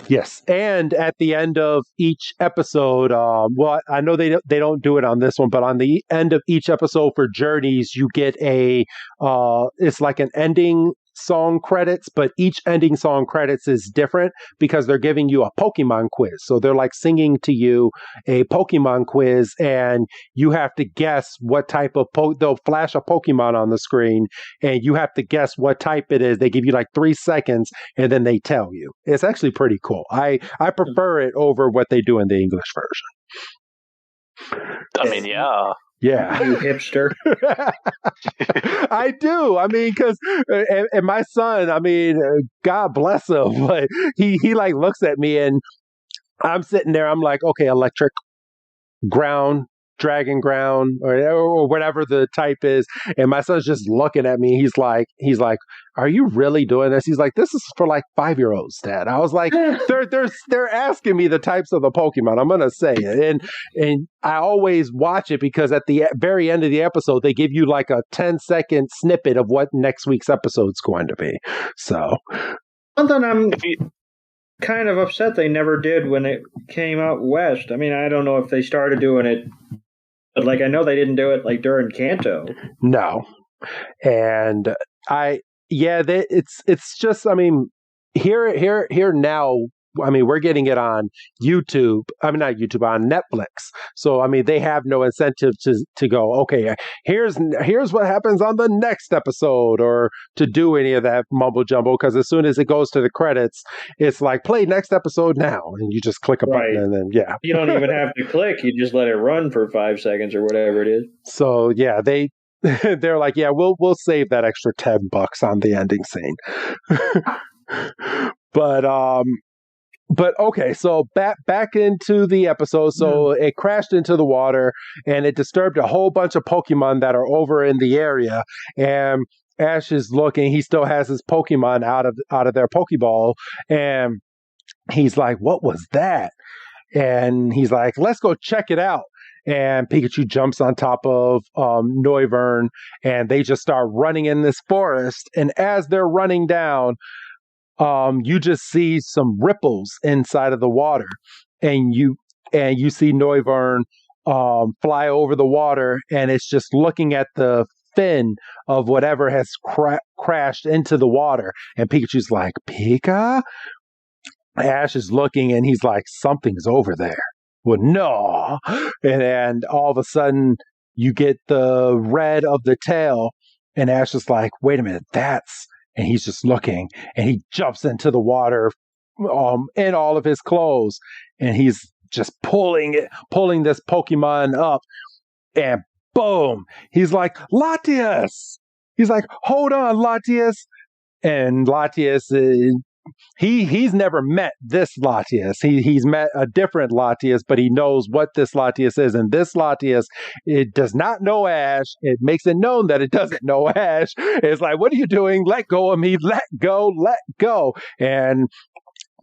Yes, and at the end of each episode, well, I know they don't do it on this one, but on the end of each episode for Journeys, you get it's like an ending song credits, but each ending song credits is different because they're giving you a Pokemon quiz. So they're like singing to you a Pokemon quiz, and you have to guess what type of they'll flash a Pokemon on the screen, and you have to guess what type it is. They give you like 3 seconds, and then they tell you. It's actually pretty cool. I prefer it over what they do in the English version. I mean, yeah. Yeah. You hipster. I do. I mean, because, and my son, I mean, God bless him, but he like looks at me and I'm sitting there, I'm like, okay, electric, ground, dragon ground, or whatever the type is. And my son's just looking at me. He's like, are you really doing this? He's like, this is for like 5-year-olds, Dad. I was like, they're asking me the types of the Pokemon. I'm gonna say it, and I always watch it because at the very end of the episode, they give you like a 10-second snippet of what next week's episode's going to be. So, something I'm kind of upset they never did when it came out west. I mean, I don't know if they started doing it, but like I know they didn't do it like during Kanto. No, and it's just, I mean, here now, I mean, we're getting it on YouTube. I mean, not YouTube, on Netflix. So, I mean, they have no incentive to go, okay, here's what happens on the next episode, or to do any of that mumble jumble. Because as soon as it goes to the credits, it's like, play next episode now. And you just click a button and then, yeah. You don't even have to click. You just let it run for 5 seconds or whatever it is. So, yeah, they're like, yeah, we'll save that extra $10 on the ending scene. But okay, so back into the episode. So it crashed into the water, and it disturbed a whole bunch of Pokemon that are over in the area. And Ash is looking; he still has his Pokemon out of their Pokeball, and he's like, "What was that?" And he's like, "Let's go check it out." And Pikachu jumps on top of Noivern, and they just start running in this forest. And as they're running down, you just see some ripples inside of the water, and you see Noivern fly over the water, and it's just looking at the fin of whatever has crashed into the water. And Pikachu's like, "Pika?" Ash is looking, and he's like, "Something's over there." Well, no. And all of a sudden, you get the red of the tail, and Ash is like, "Wait a minute, that's..." And he's just looking, and he jumps into the water in all of his clothes, and he's just pulling this Pokemon up, and boom, he's like, "Latias!" He's like, "Hold on, Latias." And Latias, he's never met this Latias. He's met a different Latias, but he knows what this Latias is. And this Latias, it does not know Ash. It makes it known that it doesn't know Ash. It's like, "What are you doing? Let go of me. Let go. Let go." And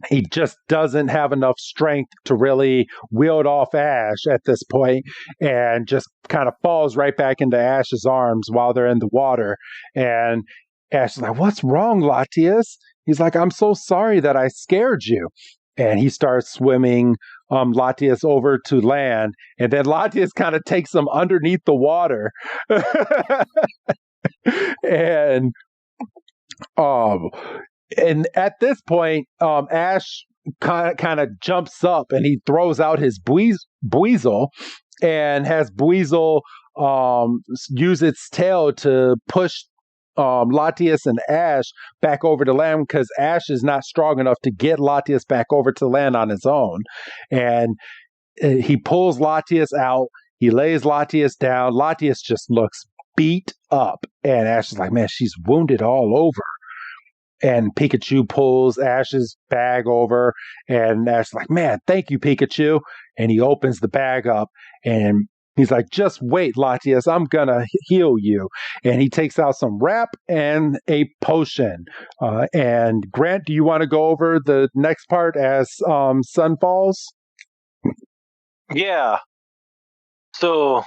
he just doesn't have enough strength to really wield off Ash at this point, and just kind of falls right back into Ash's arms while they're in the water. And Ash is like, "What's wrong, Latias?" He's like, "I'm so sorry that I scared you." And he starts swimming Latias over to land. And then Latias kind of takes him underneath the water. and and at this point, Ash kind of jumps up, and he throws out his Buizel, and has Buizel use its tail to push Latias and Ash back over to land, because Ash is not strong enough to get Latias back over to land on his own. And he pulls Latias out. He lays Latias down. Latias just looks beat up, and Ash is like, "Man, she's wounded all over." And Pikachu pulls Ash's bag over, and Ash is like, "Man, thank you, Pikachu." And he opens the bag up, and he's like, "Just wait, Latias, I'm gonna heal you." And he takes out some wrap and a potion. And Grant, do you want to go over the next part as sun falls? Yeah. So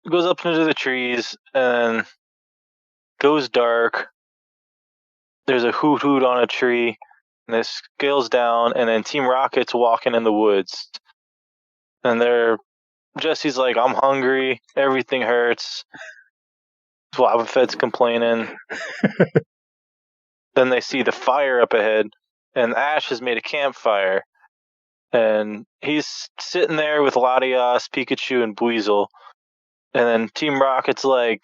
it goes up into the trees and goes dark. There's a hoot hoot on a tree, and it scales down, and then Team Rocket's walking in the woods. And Jesse's like, "I'm hungry, everything hurts." Wobbuffet's complaining. Then they see the fire up ahead, and Ash has made a campfire. And he's sitting there with Latias, Pikachu, and Buizel. And then Team Rocket's like,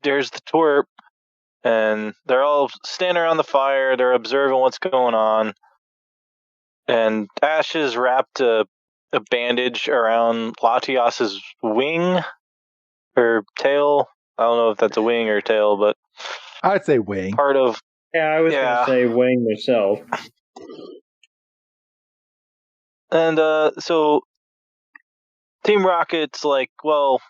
"There's the twerp." And they're all standing around the fire. They're observing what's going on. And Ash has wrapped a bandage around Latias's wing or tail. I don't know if that's a wing or tail, but I'd say wing. Part of... Yeah, I was going to say wing myself. And so Team Rocket's like, "Well,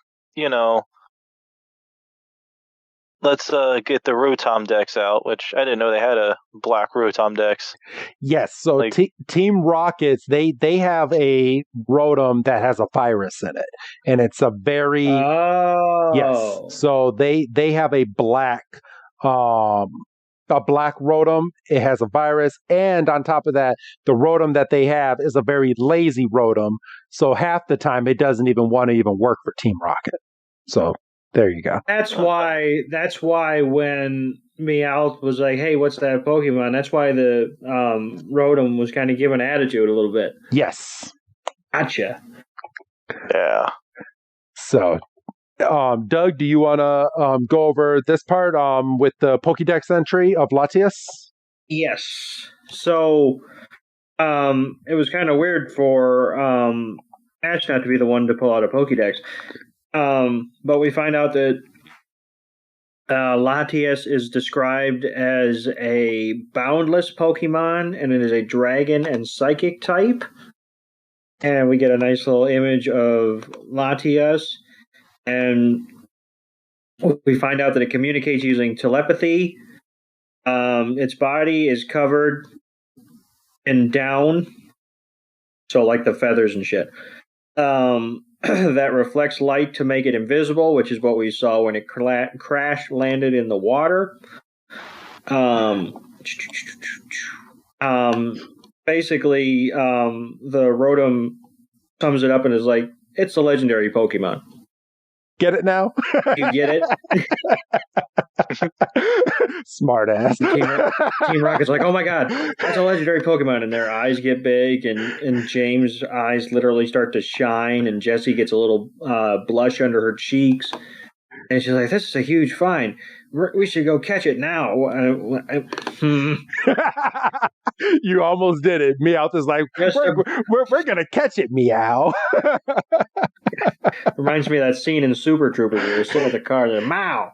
let's get the Rotom Dex out," which I didn't know they had a black Rotom Dex. Yes, so Team Rockets, they have a Rotom that has a virus in it, and it's a very yes. So they have a black Rotom. It has a virus, and on top of that, the Rotom that they have is a very lazy Rotom. So half the time, it doesn't even want to even work for Team Rocket. So there you go. That's why when Meowth was like, "Hey, what's that Pokemon?" That's why the Rotom was kind of giving attitude a little bit. Yes. Gotcha. Yeah. So, Doug, do you want to go over this part with the Pokédex entry of Latias? Yes. So, it was kind of weird for Ash not to be the one to pull out a Pokédex. But we find out that Latias is described as a boundless Pokemon, and it is a dragon and psychic type. And we get a nice little image of Latias, and we find out that it communicates using telepathy. Its body is covered in down, so like the feathers and shit. That reflects light to make it invisible, which is what we saw when it crash landed in the water. Basically, the Rotom sums it up and is like, it's a legendary Pokemon. Get it now? You get it? Smart ass. Team Rocket's like, oh my god, that's a legendary Pokemon. And their eyes get big, and James' eyes literally start to shine, and Jessie gets a little blush under her cheeks. And she's like, this is a huge find. We should go catch it now. You almost did it. Meowth is like, we're going to catch it, Meow. Reminds me of that scene in Super Troopers where they're sitting in the car, they're Mow.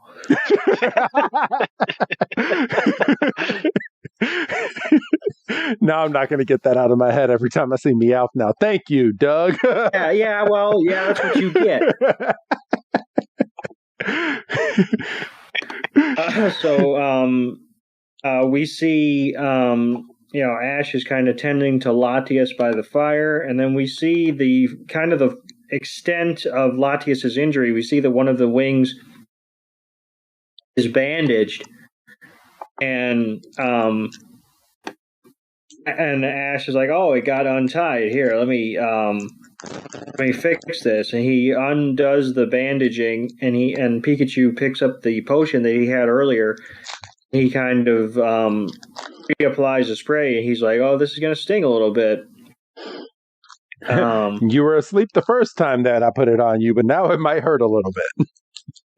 Now I'm not going to get that out of my head every time I see Meowth now. Thank you, Doug. yeah, that's what you get. We see, Ash is kind of tending to Latias by the fire, and then we see the extent of Latias's injury. We see that one of the wings is bandaged, and Ash is like, "Oh, it got untied. Here, let me fix this." And he undoes the bandaging, and Pikachu picks up the potion that he had earlier. He kind of reapplies the spray, and he's like, "Oh, this is going to sting a little bit." You were asleep the first time that I put it on you, but now it might hurt a little bit.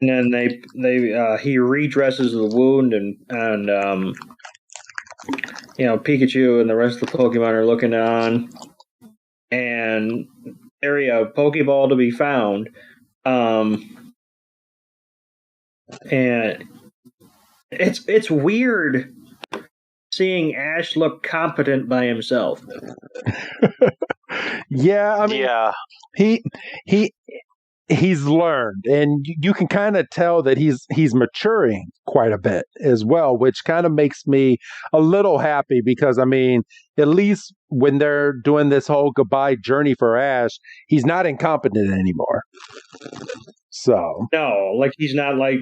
And then he redresses the wound, and Pikachu and the rest of the Pokemon are looking on, and area of Pokeball to be found, and it's weird seeing Ash look competent by himself. Yeah, I mean, yeah. He's learned, and you can kind of tell that he's maturing quite a bit as well, which kind of makes me a little happy because, I mean, at least when they're doing this whole goodbye journey for Ash, he's not incompetent anymore. So no, like he's not like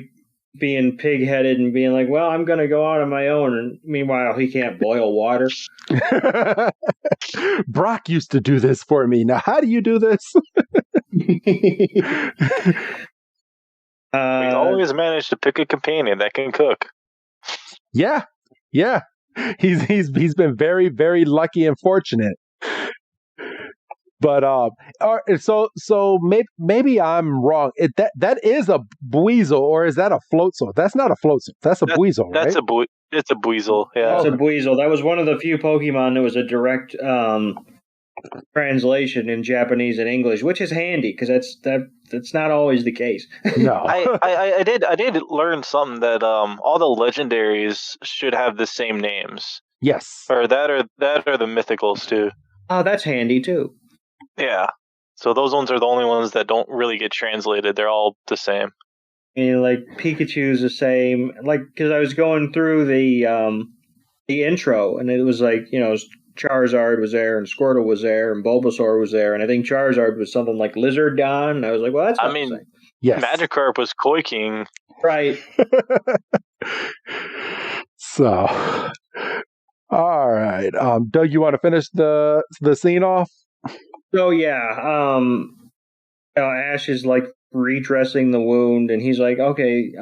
being pig-headed and being like, well, I'm going to go out on my own. And meanwhile, he can't boil water. Brock used to do this for me. Now, how do you do this? We always manage to pick a companion that can cook. Yeah. He's been very, very lucky and fortunate. But so maybe I'm wrong. That is a Buizel, or is that a Floatzel? That's not a Floatzel. That's a Buizel, right? It's a Buizel. Yeah, it's a Buizel. That was one of the few Pokemon that was a direct translation in Japanese and English, which is handy because that's not always the case. No, I did learn something that all the legendaries should have the same names. Yes, or that or the mythicals too. Oh, that's handy too. Yeah, so those ones are the only ones that don't really get translated. They're all the same. And like Pikachu's the same. Like because I was going through the intro, and it was like Charizard was there, and Squirtle was there, and Bulbasaur was there, and I think Charizard was something like Lizardon. And I was like, well, that's not the same. Yes, Magikarp was Koi King, right? So, all right, Doug, you want to finish the scene off? So yeah, Ash is like redressing the wound, and he's like, okay,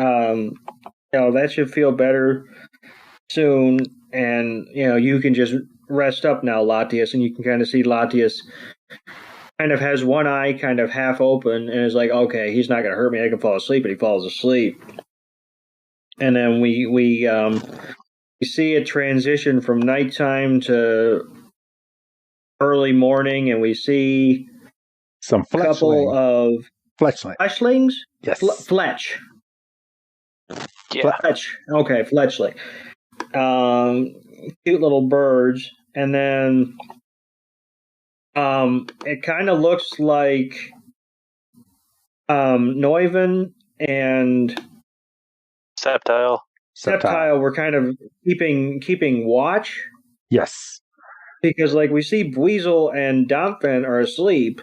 that should feel better soon, and you can just rest up now, Latias. And you can kind of see Latias kind of has one eye kind of half open and is like, okay, he's not going to hurt me. I can fall asleep, and he falls asleep. And then we see a transition from nighttime to early morning, and we see some couple of fletchlings. Fletchlings? Yes, Fletch. Yeah. Fletchley. Cute little birds, and then it kind of looks like Neuven and Sceptile. were kind of keeping watch. Yes. Because, like, we see Buizel and Domfin are asleep.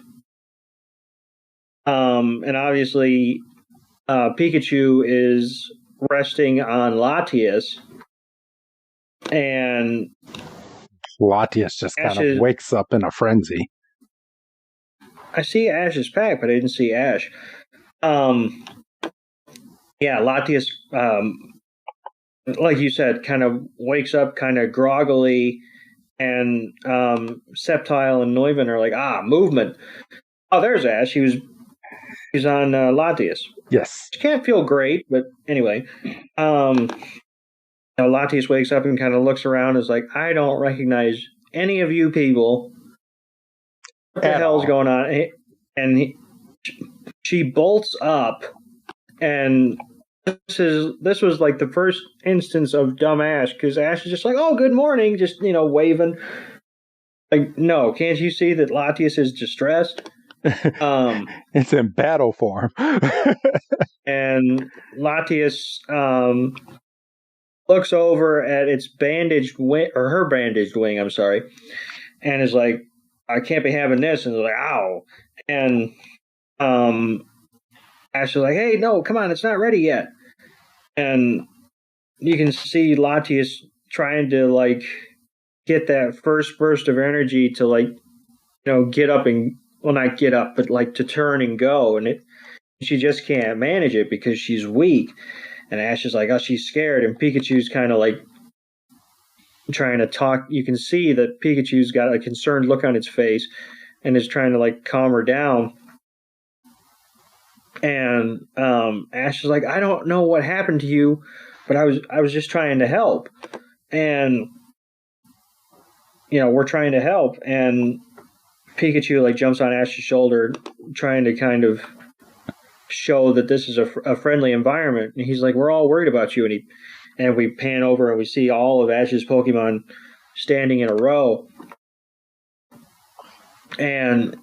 And obviously, Pikachu is resting on Latias. And Latias just kind of wakes up in a frenzy. I see Ash's pack, but I didn't see Ash. Latias, like you said, kind of wakes up kind of groggily, and Sceptile and Neuven are like, movement. Oh, there's Ash. He's on Latias. Yes. Which can't feel great, but anyway. Latias wakes up and kind of looks around and is like, I don't recognize any of you people. What the hell's going on? And she bolts up, and this was like the first instance of dumb Ash, because Ash is just like, oh, good morning, just, waving. Like, no, can't you see that Latias is distressed? It's in battle form. And Latias looks over at its bandaged wing, or her bandaged wing, I'm sorry, and is like, I can't be having this. And they're like, ow. And Ash is like, hey, no, come on, it's not ready yet. And you can see Latias trying to, like, get that first burst of energy to, like, get up and, well, not get up, but, like, to turn and go. And she just can't manage it because she's weak. And Ash is like, oh, she's scared. And Pikachu's kind of, like, trying to talk. You can see that Pikachu's got a concerned look on its face and is trying to, like, calm her down. And Ash is like, I don't know what happened to you, but I was just trying to help. And we're trying to help. And Pikachu, like, jumps on Ash's shoulder, trying to kind of show that this is a friendly environment. And he's like, we're all worried about you. And we pan over and we see all of Ash's Pokemon standing in a row. And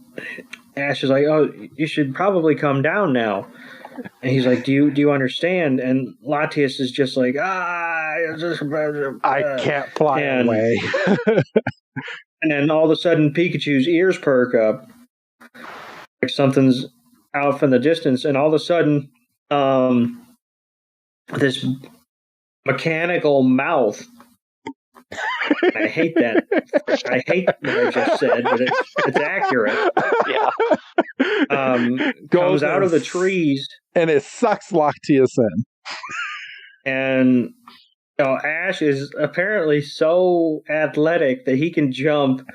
Ash is like, oh, you should probably come down now. And he's like, do you understand? And Latias is just like, I can't fly away. And then all of a sudden, Pikachu's ears perk up. Like something's out from the distance. And all of a sudden, this mechanical mouth. I hate that. I hate what I just said, but it's accurate. Yeah. Comes out of the trees. And it sucks Latias in. And Ash is apparently so athletic that he can jump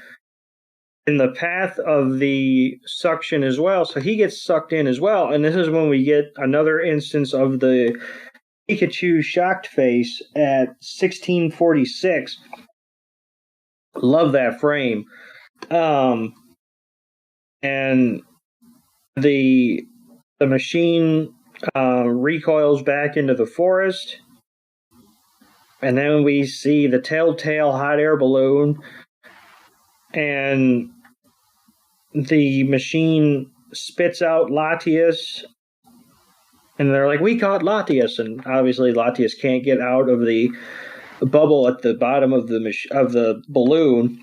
in the path of the suction as well. So he gets sucked in as well. And this is when we get another instance of the Pikachu shocked face at 1646. Love that frame. And the machine recoils back into the forest. And then we see the telltale hot air balloon. And the machine spits out Latias. And they're like, we caught Latias. And obviously Latias can't get out of the bubble at the bottom of the balloon.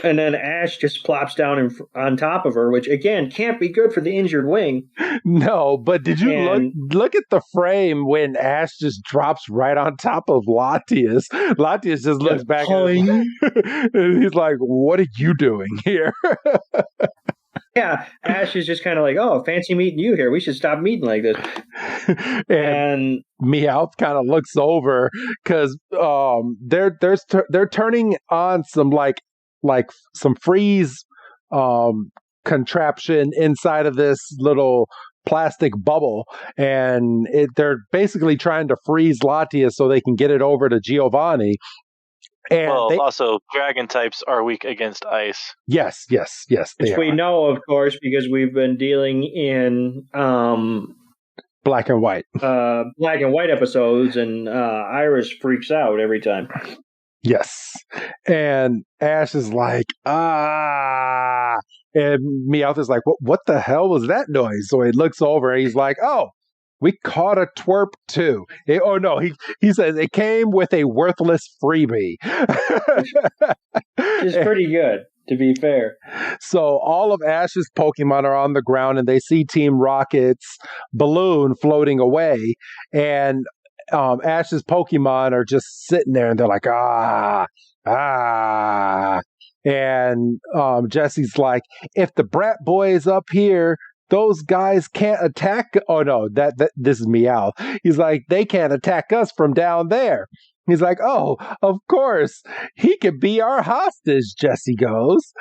And then Ash just plops down on top of her, which, again, can't be good for the injured wing. No, but did you look at the frame when Ash just drops right on top of Latias? Latias just looks back at him, and he's like, what are you doing here? Yeah, Ash is just kind of like, oh, fancy meeting you here. We should stop meeting like this. and Meowth kind of looks over because they're turning on some like some freeze contraption inside of this little plastic bubble, and they're basically trying to freeze Latias so they can get it over to Giovanni. And also, dragon types are weak against ice. Yes. Which we know, of course, because we've been dealing in Black and white. Black and white episodes, and Iris freaks out every time. Yes. And Ash is like, and Meowth is like, what the hell was that noise? So he looks over and he's like, oh, we caught a twerp too. He says it came with a worthless freebie. Which is pretty good, to be fair. So all of Ash's Pokemon are on the ground and they see Team Rocket's balloon floating away. And Ash's Pokemon are just sitting there and they're like, And Jesse's like, if the Brat Boy is up here, those guys can't attack. Oh no, this is Meow. He's like, they can't attack us from down there. He's like, oh, of course, he could be our hostage, Jesse goes.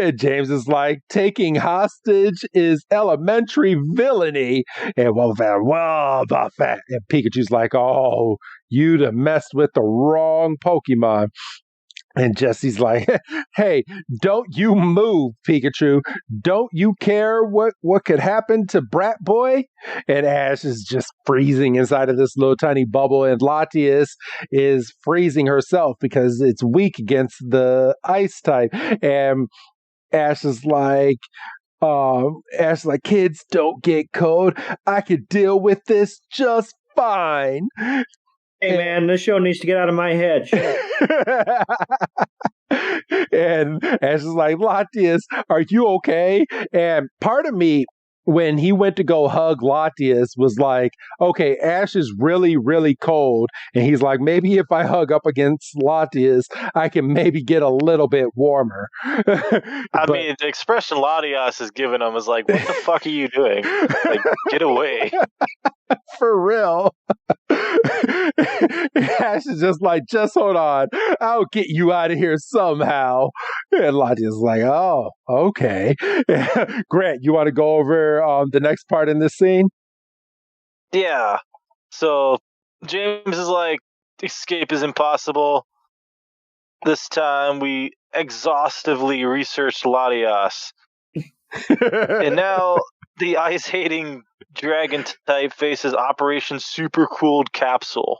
And James is like, taking hostage is elementary villainy. And Wobbuffet. And Pikachu's like, oh, you'd have messed with the wrong Pokemon. And Jesse's like, hey, don't you move, Pikachu. Don't you care what could happen to Brat Boy? And Ash is just freezing inside of this little tiny bubble. And Latias is freezing herself because it's weak against the ice type. And Ash is like, kids, don't get cold. I could deal with this just fine. Hey, man, this show needs to get out of my head. And Ash is like, Latias, are you okay? And part of me, when he went to go hug Latias, was like, okay, Ash is really, really cold. And he's like, maybe if I hug up against Latias, I can maybe get a little bit warmer. I mean, the expression Latias is giving him is like, what the fuck are you doing? Like, get away. For real. Ash is just like, just hold on. I'll get you out of here somehow. And Latias is like, oh, okay. Grant, you want to go over the next part in this scene? Yeah. So James is like, escape is impossible. This time we exhaustively researched Latias. And now the ice-hating dragon type faces Operation Super Cooled Capsule.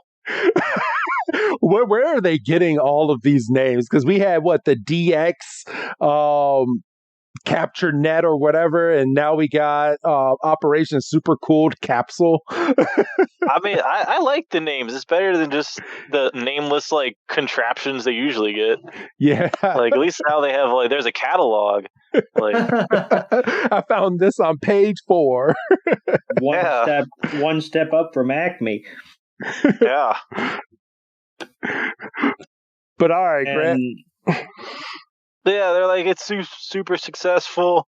Where are they getting all of these names? Because we had the DX Capture Net or whatever, and now we got Operation Super Cooled Capsule. I mean, I like the names. It's better than just the nameless contraptions they usually get. Yeah, at least now they have there's a catalog. I found this on page 4. One step up from Acme. Yeah. But all right, Grant. Yeah, they're like, it's super successful.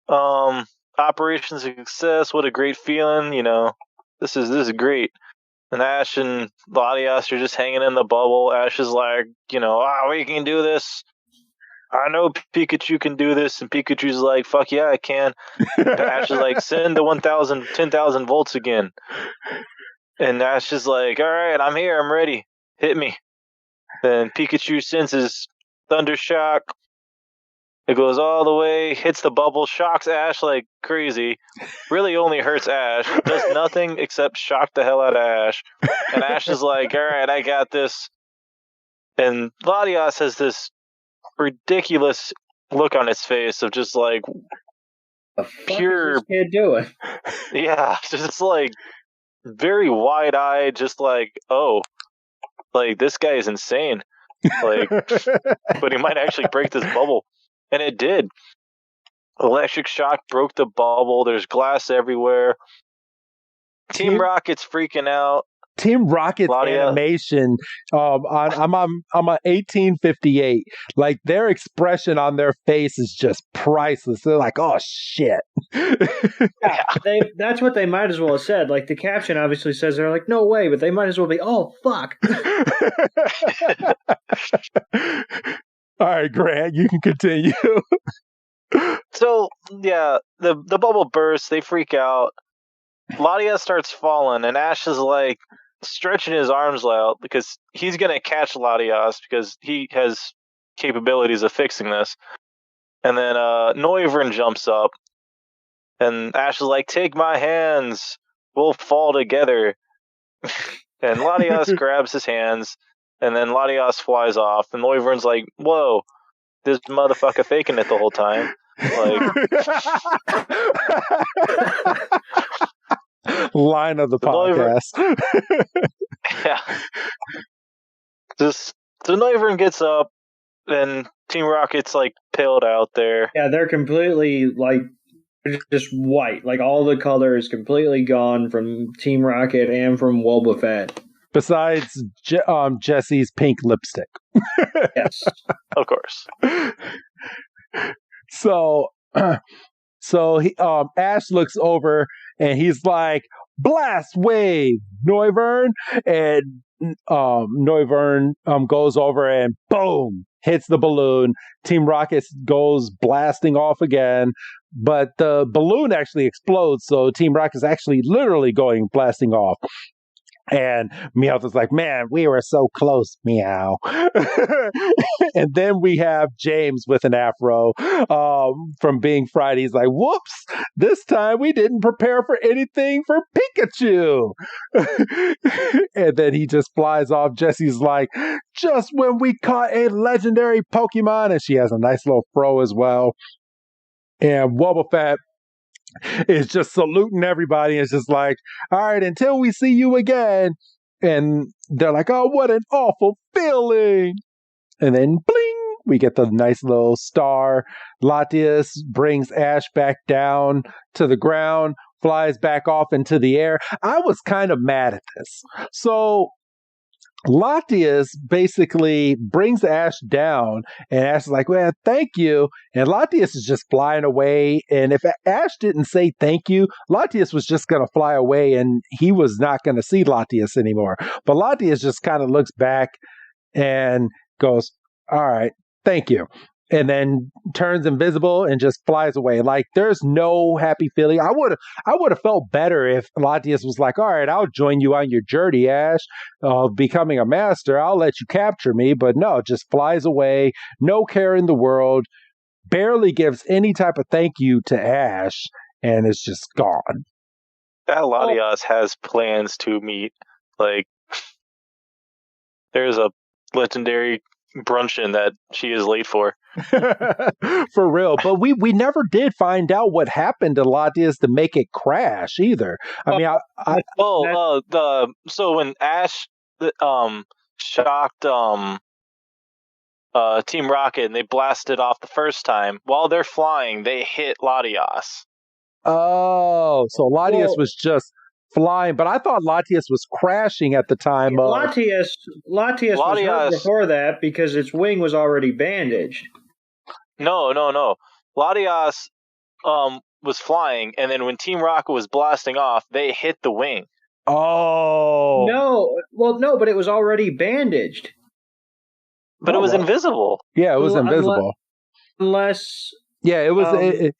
Operation success. What a great feeling. This is great. And Ash and Latias are just hanging in the bubble. Ash is like, we can do this. I know Pikachu can do this. And Pikachu's like, fuck yeah, I can. And Ash is like, send the 10,000 volts again. And Ash is like, all right, I'm here. I'm ready. Hit me. Then Pikachu senses Thunder Shock. It goes all the way, hits the bubble, shocks Ash like crazy. Really only hurts Ash. Does nothing except shock the hell out of Ash. And Ash is like, all right, I got this. And Latias has this ridiculous look on his face of just like pure. What is this kid doing? Yeah, just very wide-eyed, just this guy is insane. But he might actually break this bubble. And it did. Electric shock broke the bubble. There's glass everywhere. Team Rocket's freaking out. Team Rocket's animation, I'm on 1858. Their expression on their face is just priceless. They're like, oh shit. Yeah, that's what they might as well have said. The caption obviously says they're like, no way, but they might as well be, oh fuck. All right, Grant, you can continue. So yeah, the bubble bursts. They freak out. Latias starts falling, and Ash is stretching his arms out because he's going to catch Latias because he has capabilities of fixing this. And then Noivern jumps up, and Ash is like, take my hands. we'll fall together. And Latias grabs his hands, and then Latias flies off, and Noivern's like, whoa, this motherfucker faking it the whole time. Line of the podcast. Yeah. So Noivern gets up, and Team Rocket's like pilled out there. Yeah, they're completely like just white. Like all the color is completely gone from Team Rocket and from Wobbuffet. Besides Jesse's pink lipstick. Yes. Of course. So Ash looks over and he's like, blast wave, Noivern. And Noivern goes over and boom, hits the balloon. Team Rocket goes blasting off again, but the balloon actually explodes, so Team Rocket's actually literally going blasting off. And Meowth is like, man, we were so close, Meow. And then we have James with an afro from being Friday. He's like, whoops, this time we didn't prepare for anything for Pikachu. And then he just flies off. Jessie's like, just when we caught a legendary Pokemon. And she has a nice little fro as well. And Wobbuffet is just saluting everybody. It's just like, all right, until we see you again. And they're like, oh, what an awful feeling. And then bling, we get the nice little star. Latias brings Ash back down to the ground, flies back off into the air. I was kind of mad at this. So Latias basically brings Ash down, and Ash is like, well, thank you. And Latias is just flying away. And if Ash didn't say thank you, Latias was just going to fly away, and he was not going to see Latias anymore. But Latias just kind of looks back and goes, all right, thank you. And then turns invisible and just flies away. Like, there's no happy feeling. I would have felt better if Latias was like, all right, I'll join you on your journey, Ash, of becoming a master. I'll let you capture me. But no, just flies away. No care in the world. Barely gives any type of thank you to Ash. And it's just gone. That Latias has plans to meet. Like, there's a legendary brunchin that she is late for. For real. But we never did find out what happened to Latias to make it crash either. I mean, so when Ash shocked Team Rocket and they blasted off the first time, while they're flying, they hit Latias. Oh, so Latias was just flying, but I thought Latias was crashing at the time. Latias was hurt before that because its wing was already bandaged. No. Latias was flying, and then when Team Rocket was blasting off, they hit the wing. Oh. No, but it was already bandaged. But it was invisible. Yeah, it was invisible. Unless... Yeah, it was.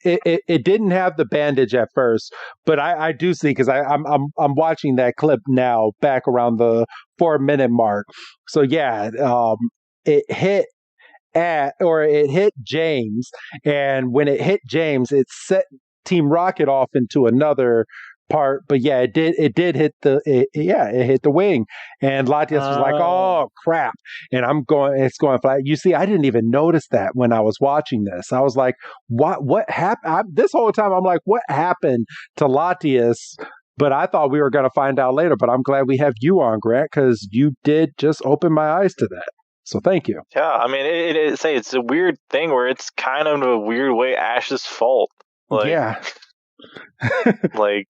It didn't have the bandage at first, but I do see, because I'm watching that clip now back around the 4-minute mark. So yeah, it hit James, and when it hit James, it set Team Rocket off into another part. But yeah, it did hit it hit the wing, and Latias was like, oh crap. And it's going flat. You see, I didn't even notice that when I was watching this. I was like, what happened? This whole time I'm like, what happened to Latias? But I thought we were going to find out later. But I'm glad we have you on, Grant, because you did just open my eyes to that. So thank you. Yeah, I mean, it's a weird thing where it's kind of a weird way Ash's fault. Like, yeah. Like,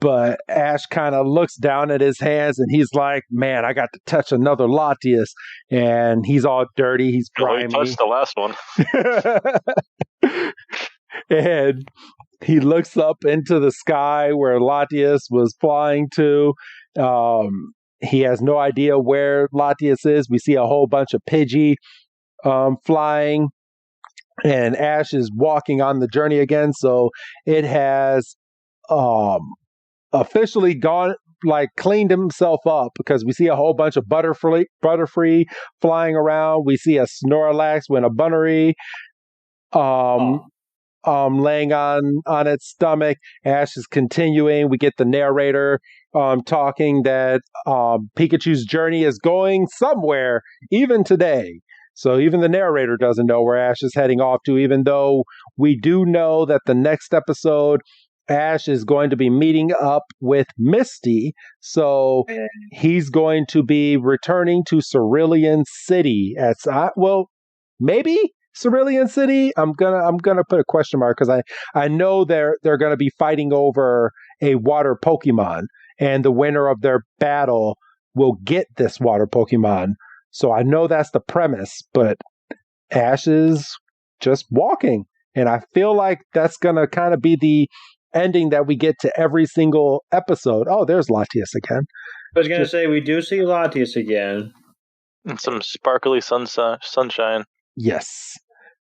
but Ash kind of looks down at his hands and he's like, man, I got to touch another Latias. And he's all dirty. He's grimy. He touched the last one. And he looks up into the sky where Latias was flying to. He has no idea where Latias is. We see a whole bunch of Pidgey flying. And Ash is walking on the journey again, so it has officially gone, like, cleaned himself up, because we see a whole bunch of Butterfree flying around. We see a Snorlax with a Bunnery. laying on its stomach. Ash is continuing. We get the narrator talking that Pikachu's journey is going somewhere, even today. So even the narrator doesn't know where Ash is heading off to, even though we do know that the next episode, Ash is going to be meeting up with Misty. So he's going to be returning to Cerulean City. Maybe Cerulean City. I'm gonna put a question mark because I know they're gonna be fighting over a water Pokemon, and the winner of their battle will get this water Pokemon. So I know that's the premise, but Ash is just walking. And I feel like that's going to kind of be the ending that we get to every single episode. Oh, there's Latias again. I was going to say, we do see Latias again. And some sparkly sunshine. Yes.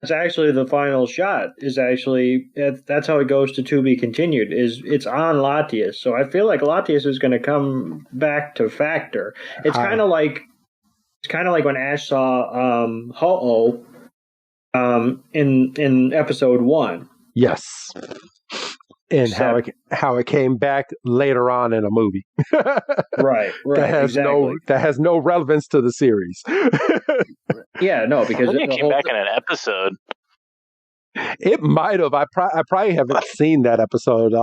It's actually the final shot. That's how it goes to be continued. It's on Latias. So I feel like Latias is going to come back to factor. It's kind of like when Ash saw Ho-Oh in episode 1. Yes. And how it came back later on in a movie. Right. That has no relevance to the series. Yeah, no, because it came back in an episode. It might have. I probably haven't seen that episode.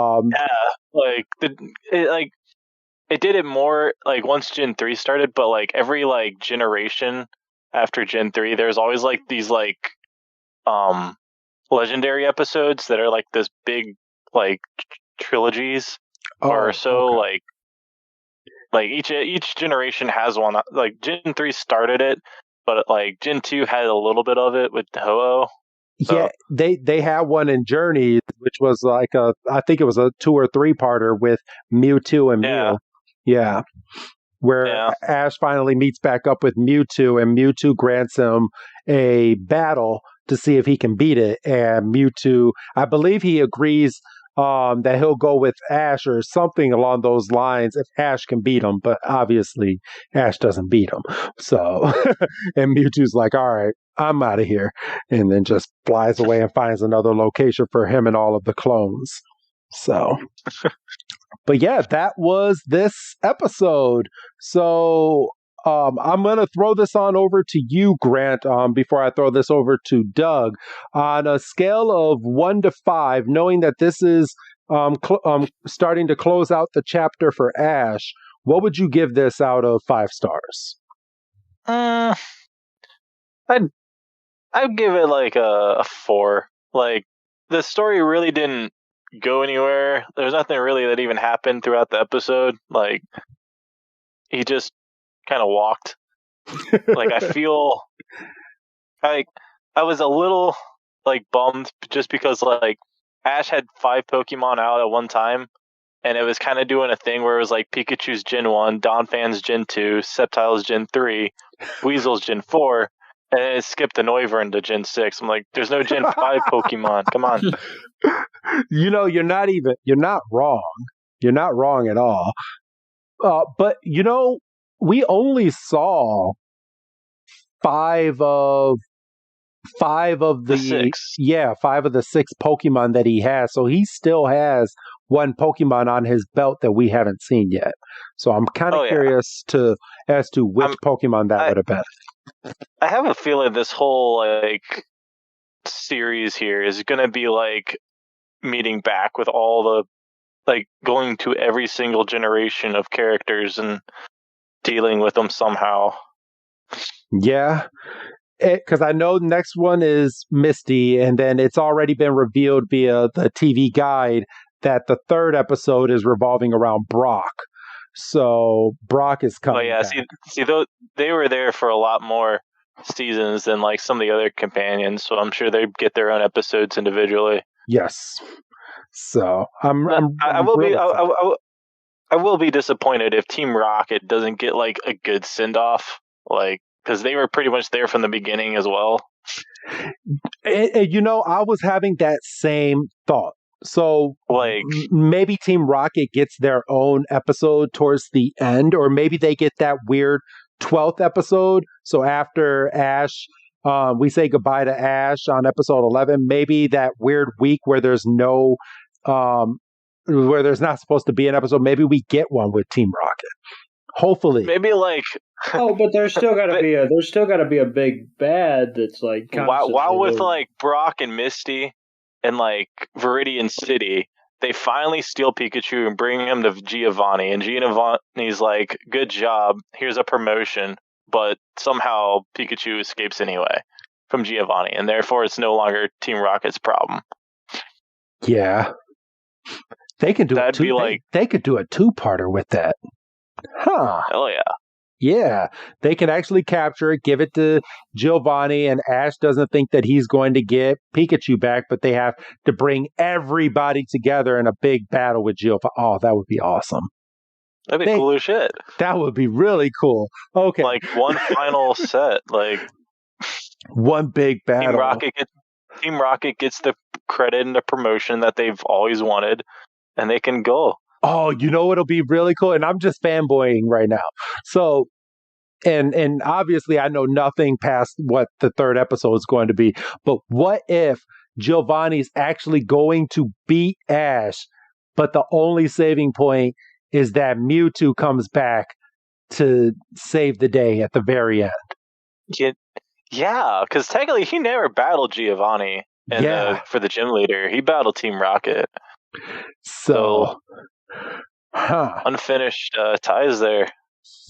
It did it more like once Gen 3 started, but like every like generation after Gen 3, there's always like these like legendary episodes that are like this big like trilogies or so. Okay. Like each generation has one. Like Gen 3 started it, but like Gen 2 had a little bit of it with Ho-Oh. So. Yeah, they had one in Journey, which was like I think it was a 2 or 3 parter with Mewtwo and Mew. Yeah. Where Ash finally meets back up with Mewtwo, and Mewtwo grants him a battle to see if he can beat it. And Mewtwo, I believe he agrees that he'll go with Ash or something along those lines if Ash can beat him. But obviously, Ash doesn't beat him. So, and Mewtwo's like, all right, I'm out of here. And then just flies away and finds another location for him and all of the clones. So... But yeah, that was this episode. So I'm going to throw this on over to you, Grant, before I throw this over to Doug. On a scale of 1 to 5, knowing that this is starting to close out the chapter for Ash, what would you give this out of 5 stars? I'd give it like a 4. Like, the story really didn't go anywhere. There's nothing really that even happened throughout the episode. Like, he just kind of walked. Like, I feel like I was a little like bummed just because like Ash had 5 Pokemon out at one time, and it was kind of doing a thing where it was like Pikachu's Gen 1, Donphan's Gen 2, Sceptile's Gen 3, Weasel's Gen 4, and then it skipped the Noivern into Gen 6. I'm like, there's no Gen 5 Pokemon. Come on. You know, you're not wrong. You're not wrong at all. But, you know, we only saw 5 of the 6. Yeah, 5 of the 6 Pokemon that he has. So he still has 1 Pokemon on his belt that we haven't seen yet. So I'm kind of curious as to which Pokemon that would have been. I have a feeling this whole like series here is going to be like meeting back with all the like going to every single generation of characters and dealing with them somehow. Yeah, because I know the next one is Misty, and then it's already been revealed via the TV guide that the 3rd episode is revolving around Brock. So Brock is coming. Oh yeah, back. see, they were there for a lot more seasons than like some of the other companions, so I'm sure they get their own episodes individually. Yes. So I will be disappointed if Team Rocket doesn't get like a good send off, like because they were pretty much there from the beginning as well. And, you know, I was having that same thought. So like maybe Team Rocket gets their own episode towards the end, or maybe they get that weird 12th episode. So after Ash we say goodbye to Ash on episode 11. Maybe that weird week where there's where there's not supposed to be an episode. Maybe we get one with Team Rocket. Hopefully, maybe like. Oh, but there's still got to be a big bad that's like. While with like Brock and Misty and like Viridian City, they finally steal Pikachu and bring him to Giovanni, and Giovanni's like, "Good job, here's a promotion." But somehow Pikachu escapes anyway from Giovanni, and therefore it's no longer Team Rocket's problem. Yeah, they could do they could do a two-parter with that. Huh? Hell yeah! Yeah, they can actually capture it, give it to Giovanni, and Ash doesn't think that he's going to get Pikachu back, but they have to bring everybody together in a big battle with Giovanni. Oh, that would be awesome. That'd be cool as shit. That would be really cool. Okay. Like one final set, like one big battle. Team Rocket gets the credit and the promotion that they've always wanted, and they can go. Oh, you know what'll be really cool? And I'm just fanboying right now. So, and obviously I know nothing past what the third episode is going to be, but what if Giovanni's actually going to beat Ash, but the only saving point is that Mewtwo comes back to save the day at the very end. Yeah, because technically he never battled Giovanni for the gym leader. He battled Team Rocket. So unfinished ties there.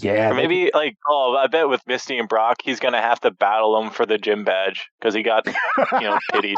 Yeah. Or maybe I bet with Misty and Brock, he's going to have to battle him for the gym badge because he got, pitied.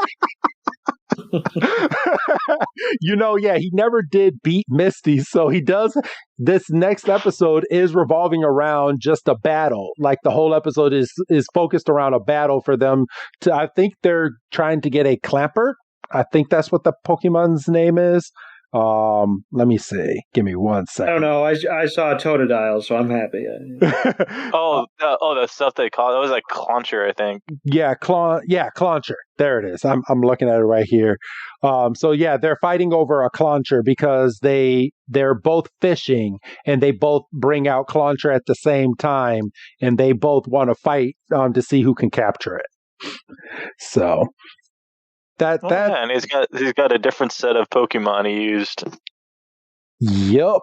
He never did beat Misty, so he does. This next episode is revolving around just a battle. Like the whole episode is focused around a battle for them to. I think they're trying to get a Clamper. I think that's what the Pokemon's name is. Let me see. Give me 1 second. I don't know. I saw a Totodile, so I'm happy. The stuff they call it was like Clauncher, I think. Yeah, Clauncher. There it is. I'm looking at it right here. So yeah, they're fighting over a Clauncher because they're both fishing and they both bring out Clauncher at the same time, and they both want to fight to see who can capture it. So. And he's got a different set of Pokemon he used. Yup.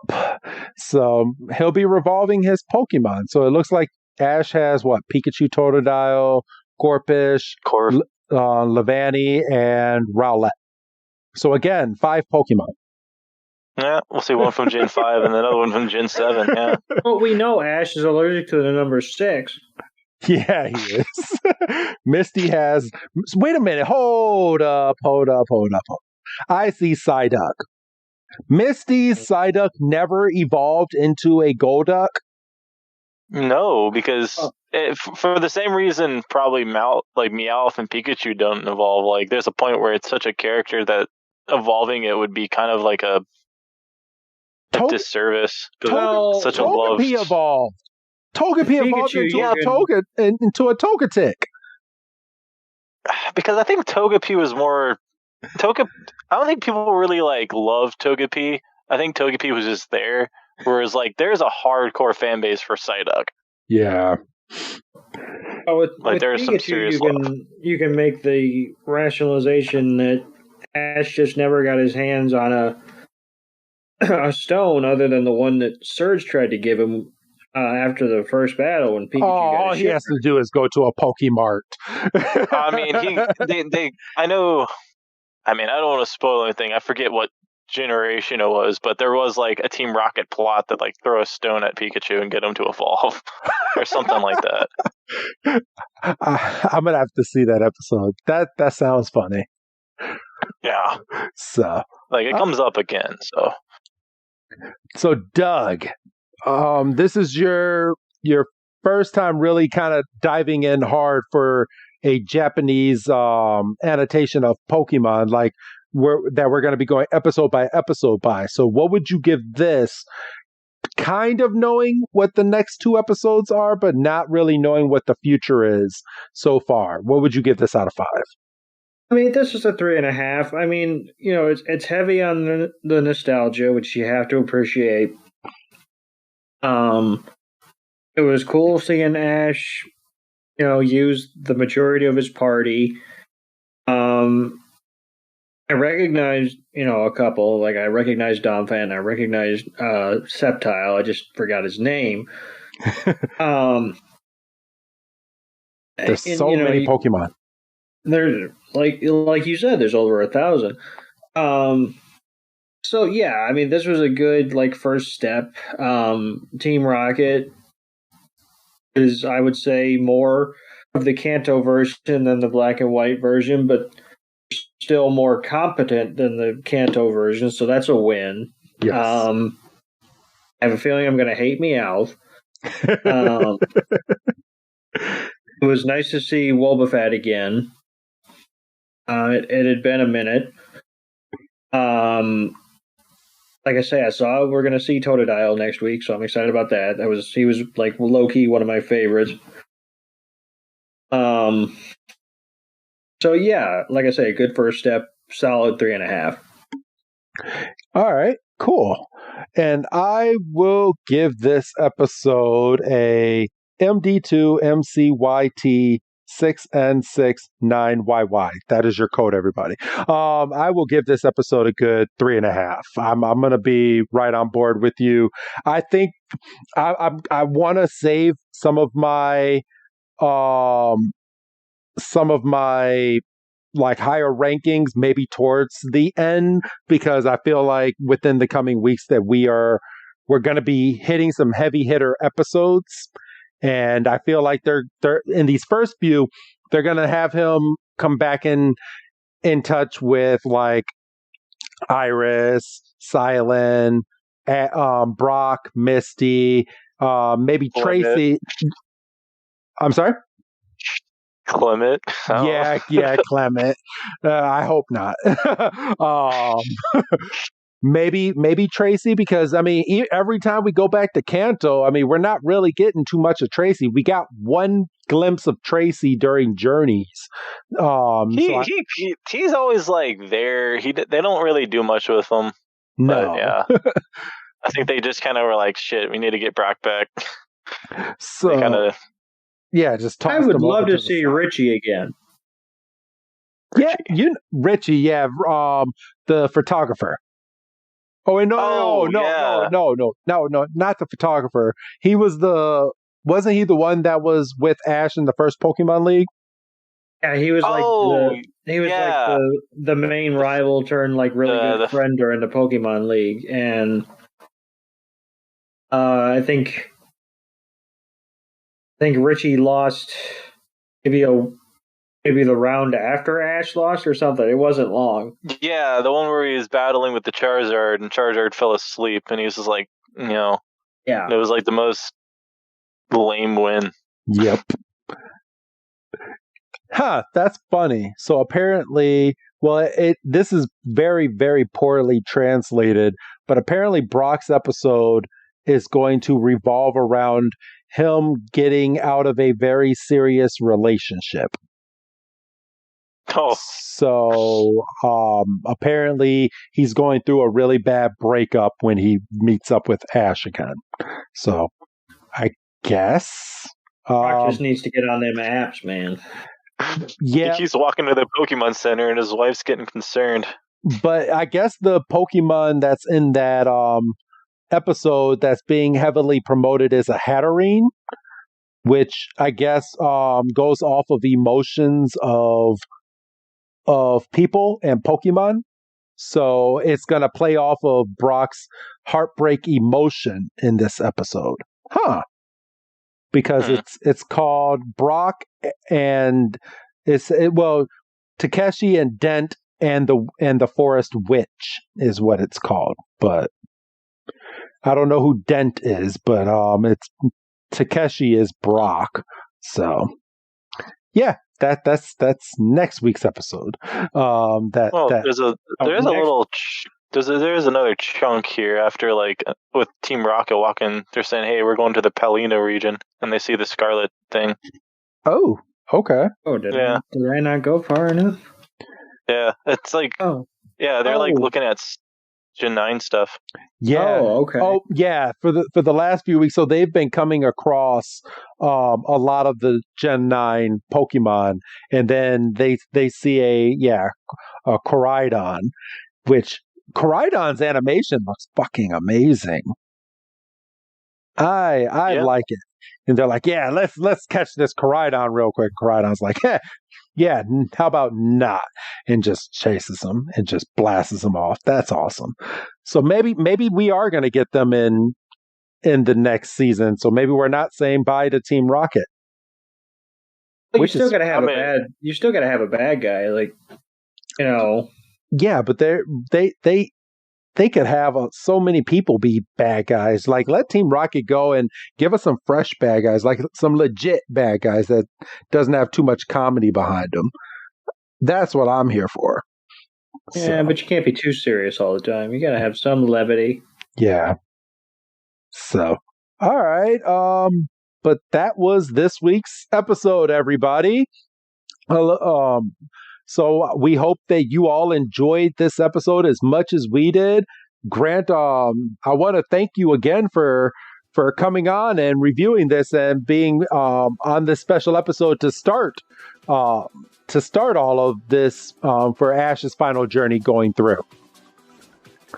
So he'll be revolving his Pokemon. So it looks like Ash has Pikachu, Totodile, Corphish, Levani, and Rowlet. So again, 5 Pokemon. Yeah, we'll see one from Gen 5 and another one from Gen 7. Yeah. Well, we know Ash is allergic to the number 6. Yeah, he is. Misty has. Wait a minute. Hold up. I see Psyduck. Misty's Psyduck never evolved into a Golduck? No, because for the same reason, probably Meowth and Pikachu don't evolve. Like, there's a point where it's such a character that evolving it would be kind of like a disservice. Because such a love. Togepi evolved. Togepi evolved into a Togetic. Because I think Togepi was more... I don't think people really love Togepi. I think Togepi was just there. Whereas there's a hardcore fan base for Psyduck. Yeah. With there's Pikachu, some serious love. You can make the rationalization that Ash just never got his hands on a stone other than the one that Surge tried to give him after the first battle when Pikachu got all he has to do is go to a Pokemart. I mean, I know. I mean, I don't want to spoil anything. I forget what generation it was, but there was a Team Rocket plot that throw a stone at Pikachu and get him to evolve, or something like that. I'm gonna have to see that episode. That sounds funny. Yeah. So it comes up again. So Doug. This is your first time really kind of diving in hard for a Japanese annotation of Pokemon, that we're going to be going episode by episode by. So what would you give this, kind of knowing what the next 2 episodes are, but not really knowing what the future is so far? What would you give this out of 5? I mean, this is a 3.5. I mean, it's heavy on the nostalgia, which you have to appreciate. It was cool seeing Ash used the majority of his party. I recognized, a couple. Like I recognized Domfan, I recognized Sceptile. I just forgot his name. There's so many Pokemon. There's like you said, there's over 1,000. So yeah, I mean, this was a good first step. Team Rocket is, I would say, more of the Kanto version than the black and white version, but still more competent than the Kanto version, so that's a win. Yes. I have a feeling I'm going to hate Meowth. It was nice to see Wobbuffet again. It had been a minute. Like I say, we're going to see Totodile next week, so I'm excited about that. He was low-key one of my favorites. So yeah, like I say, good first step, solid 3.5. All right, cool. And I will give this episode a MD2 MCYT 6N69YY. That is your code, everybody. I will give this episode a good 3.5. I'm going to be right on board with you. I think I want to save some of my higher rankings maybe towards the end, because I feel like within the coming weeks that we're going to be hitting some heavy hitter episodes, and I feel like they're in these first few, they're going to have him come back in touch with Iris, Silent, Brock, Misty, maybe Tracy. I'm sorry? Clement. Yeah, Clement. I hope not. Maybe Tracy, because I mean, every time we go back to Kanto, I mean, we're not really getting too much of Tracy. We got one glimpse of Tracy during Journeys. He's always there. They don't really do much with him. No, but, yeah. I think they just kind of were like, shit, we need to get Brock back. So yeah, just talk. I would love to see Richie again. Yeah, Richie. Yeah, the photographer. Oh, no, not the photographer. Wasn't he the one that was with Ash in the first Pokemon League? Yeah, he was the main rival turned really good friend during the Pokemon League, and I think Richie lost maybe the round after Ash lost or something. It wasn't long. Yeah, the one where he was battling with the Charizard and Charizard fell asleep and he was just yeah. It was the most lame win. Yep. Huh, that's funny. So apparently, this is very, very poorly translated, but apparently Brock's episode is going to revolve around him getting out of a very serious relationship. Oh. So apparently he's going through a really bad breakup when he meets up with Ash again. So I guess Brock just needs to get on them apps, man. Yeah, he's walking to the Pokemon Center and his wife's getting concerned. But I guess the Pokemon that's in that episode that's being heavily promoted is a Hatterene, which I guess goes off of emotions of people and Pokemon. So it's going to play off of Brock's heartbreak emotion in this episode. Huh. Because it's called Brock and Takeshi and Dent and the Forest Witch is what it's called. But I don't know who Dent is, but it's Takeshi is Brock. So yeah, that's next week's episode. There's another chunk here after with Team Rocket walking. They're saying, "Hey, we're going to the Palina region," and they see the Scarlet thing. Oh, okay. Oh, did I not go far enough? Yeah, it's they're looking at Gen 9 stuff. Yeah. Oh, okay. Oh, yeah. For the last few weeks, so they've been coming across a lot of the Gen 9 Pokemon, and then they see a Koraidon, which Koraidon's animation looks fucking amazing. I like it. And they're like, yeah, let's catch this Koraidon real quick. Koraidon's like, yeah, how about not? And just chases them and just blasts them off. That's awesome. So maybe we are going to get them in the next season. So maybe we're not saying bye to Team Rocket. But you still got to have You still got to have a bad guy, like, you know. Yeah, but they could have so many people be bad guys. Like, let Team Rocket go and give us some fresh bad guys, like some legit bad guys that doesn't have too much comedy behind them. That's what I'm here for. Yeah, but you can't be too serious all the time. You got to have some levity. Yeah. So, all right. But that was this week's episode, everybody. So we hope that you all enjoyed this episode as much as we did. Grant, I want to thank you again for coming on and reviewing this and being on this special episode to start all of this for Ash's final journey going through.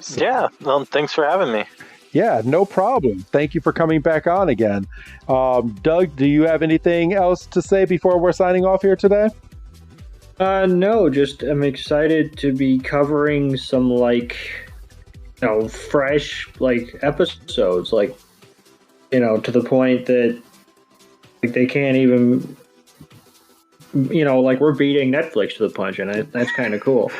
So, yeah, well, thanks for having me. Yeah, no problem. Thank you for coming back on again. Doug, do you have anything else to say before we're signing off here today? No, just I'm excited to be covering some fresh episodes, to the point that they can't even, we're beating Netflix to the punch, and that's kind of cool.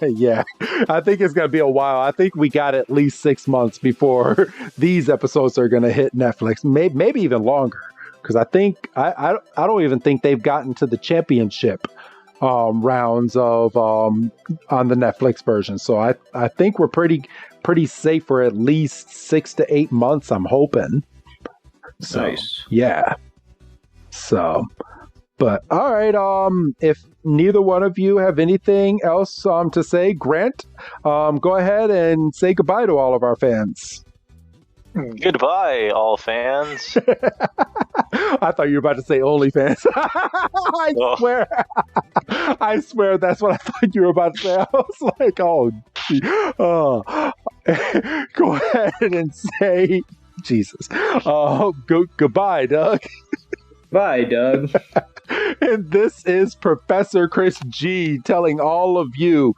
Yeah, I think it's going to be a while. I think we got at least 6 months before these episodes are going to hit Netflix, maybe even longer, because I think I don't even think they've gotten to the championship rounds of on the Netflix version. So I think we're pretty safe for at least 6 to 8 months, I'm hoping. So, nice. Yeah. So, but all right. If neither one of you have anything else to say, Grant, go ahead and say goodbye to all of our fans. Goodbye, all fans. I thought you were about to say OnlyFans. I swear that's what I thought you were about to say. I was like, go ahead and say, Jesus. Goodbye, Doug. Bye, Doug. And this is Professor Chris G telling all of you,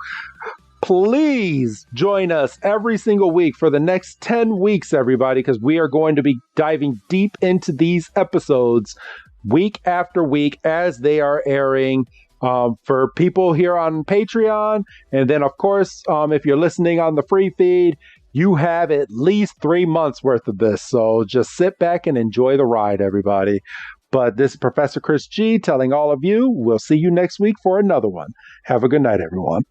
please join us every single week for the next 10 weeks, everybody, because we are going to be diving deep into these episodes week after week as they are airing for people here on Patreon. And then, of course, if you're listening on the free feed, you have at least 3 months worth of this. So just sit back and enjoy the ride, everybody. But this is Professor Chris G telling all of you, we'll see you next week for another one. Have a good night, everyone.